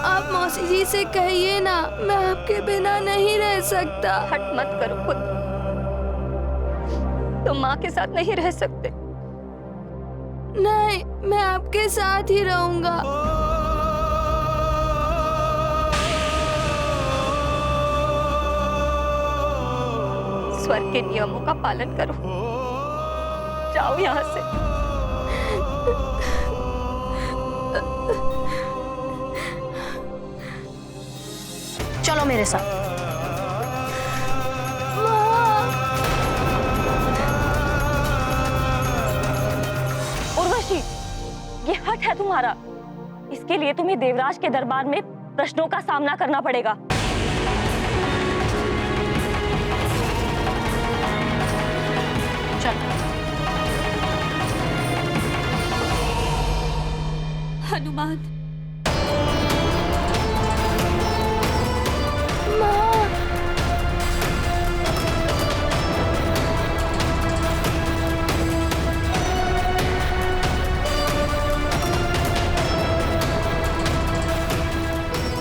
Speaker 9: आप मौसी जी से कहिए ना, मैं आपके बिना नहीं रह सकता।
Speaker 2: हट मत करो खुद, तुम माँ के साथ नहीं रह सकते।
Speaker 9: नहीं, मैं आपके साथ ही रहूंगा।
Speaker 2: स्वर्ग के नियमों का पालन करो, जाओ यहाँ से।
Speaker 21: चलो मेरे साथ।
Speaker 6: उर्वशी, ये हट है तुम्हारा, इसके लिए तुम्हें देवराज के दरबार में प्रश्नों का सामना करना पड़ेगा।
Speaker 21: चलो।
Speaker 3: हनुमान,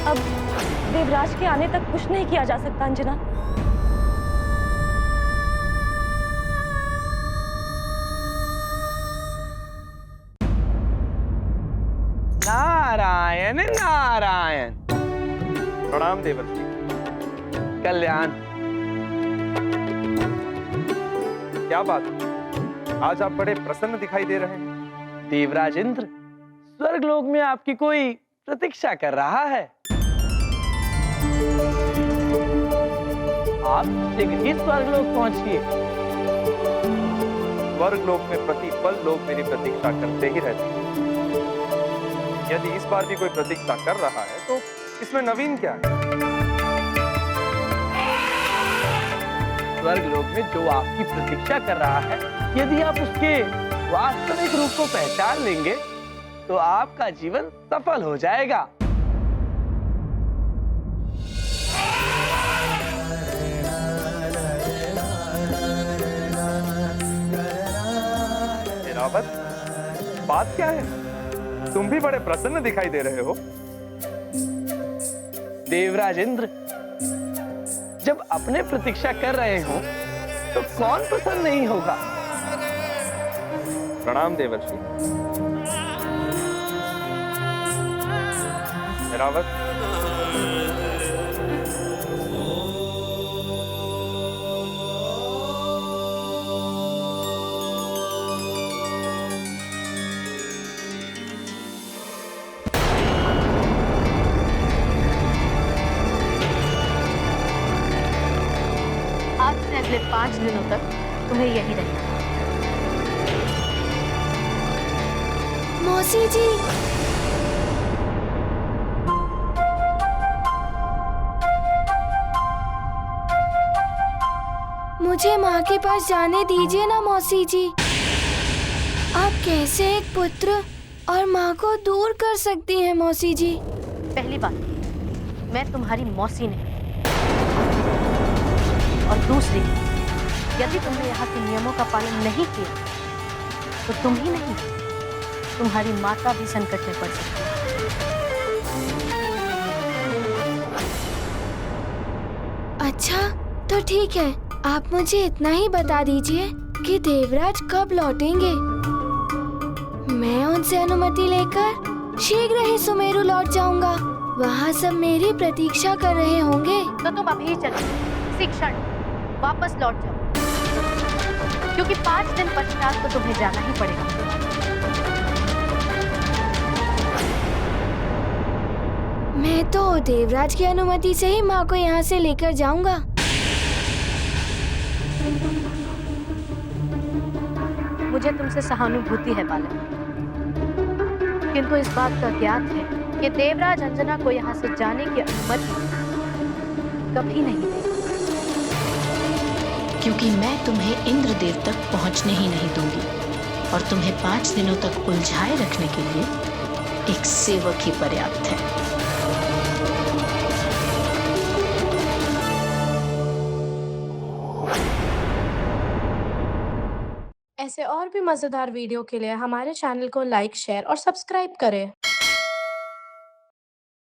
Speaker 6: अब देवराज के आने तक कुछ नहीं किया जा सकता अंजना।
Speaker 11: नारायण नारायण। प्रणाम देवर्षि। कल्याण।
Speaker 14: क्या बात, आज आप बड़े प्रसन्न दिखाई दे रहे हैं।
Speaker 11: देवराज इंद्र, स्वर्गलोक में आपकी कोई प्रतीक्षा कर रहा है। आप शीघ्र ही स्वर्गलोक पहुंचिए।
Speaker 14: स्वर्गलोक में प्रतिपल लोग मेरी प्रतीक्षा करते ही रहते हैं। यदि इस बार भी कोई प्रतीक्षा कर रहा है तो इसमें नवीन क्या है?
Speaker 11: स्वर्गलोक में जो आपकी प्रतीक्षा कर रहा है, यदि आप उसके वास्तविक रूप को पहचान लेंगे तो आपका जीवन सफल हो जाएगा।
Speaker 14: रावत, बात क्या है? तुम भी बड़े प्रसन्न दिखाई दे रहे हो।
Speaker 11: देवराज इंद्र, जब अपने प्रतीक्षा कर रहे हो तो कौन प्रसन्न नहीं होगा।
Speaker 14: प्रणाम देवर्षि। रावत,
Speaker 21: आज से अगले 5 दिनों तक तुम्हें यही रहना।
Speaker 9: मौसी जी, मुझे माँ के पास जाने दीजिए ना मौसी जी। आप कैसे एक पुत्र और माँ को दूर कर सकती हैं मौसी जी?
Speaker 21: पहली बात, मैं तुम्हारी मौसी नहीं, और दूसरी, यदि तुमने यहाँ के नियमों का पालन नहीं किया तो तुम ही नहीं, तुम्हारी माता भी संकट में पड़ सकती है।
Speaker 9: अच्छा, तो ठीक है, आप मुझे इतना ही बता दीजिए कि देवराज कब लौटेंगे। मैं उनसे अनुमति लेकर शीघ्र ही सुमेरु लौट जाऊंगा। वहाँ सब मेरी प्रतीक्षा कर रहे होंगे।
Speaker 22: तो तुम अभी चलो, इसी क्षण वापस लौट जाओ, क्योंकि 5 दिन पश्चात तो तुम्हें जाना ही पड़ेगा।
Speaker 9: मैं तो देवराज की अनुमति से ही माँ को यहाँ से लेकर जाऊंगा।
Speaker 22: मुझे तुमसे सहानुभूति है बालक, किंतु इस बात का ज्ञात है कि देवराज अंजना को यहाँ से जाने की अनुमति कभी नहीं देगा।
Speaker 19: क्योंकि मैं तुम्हें इंद्रदेव तक पहुंचने ही नहीं दूंगी और तुम्हें 5 दिनों तक उलझाए रखने के लिए एक सेवक ही पर्याप्त है।
Speaker 21: ऐसे और भी मजेदार वीडियो के लिए हमारे चैनल को लाइक, शेयर और सब्सक्राइब करें।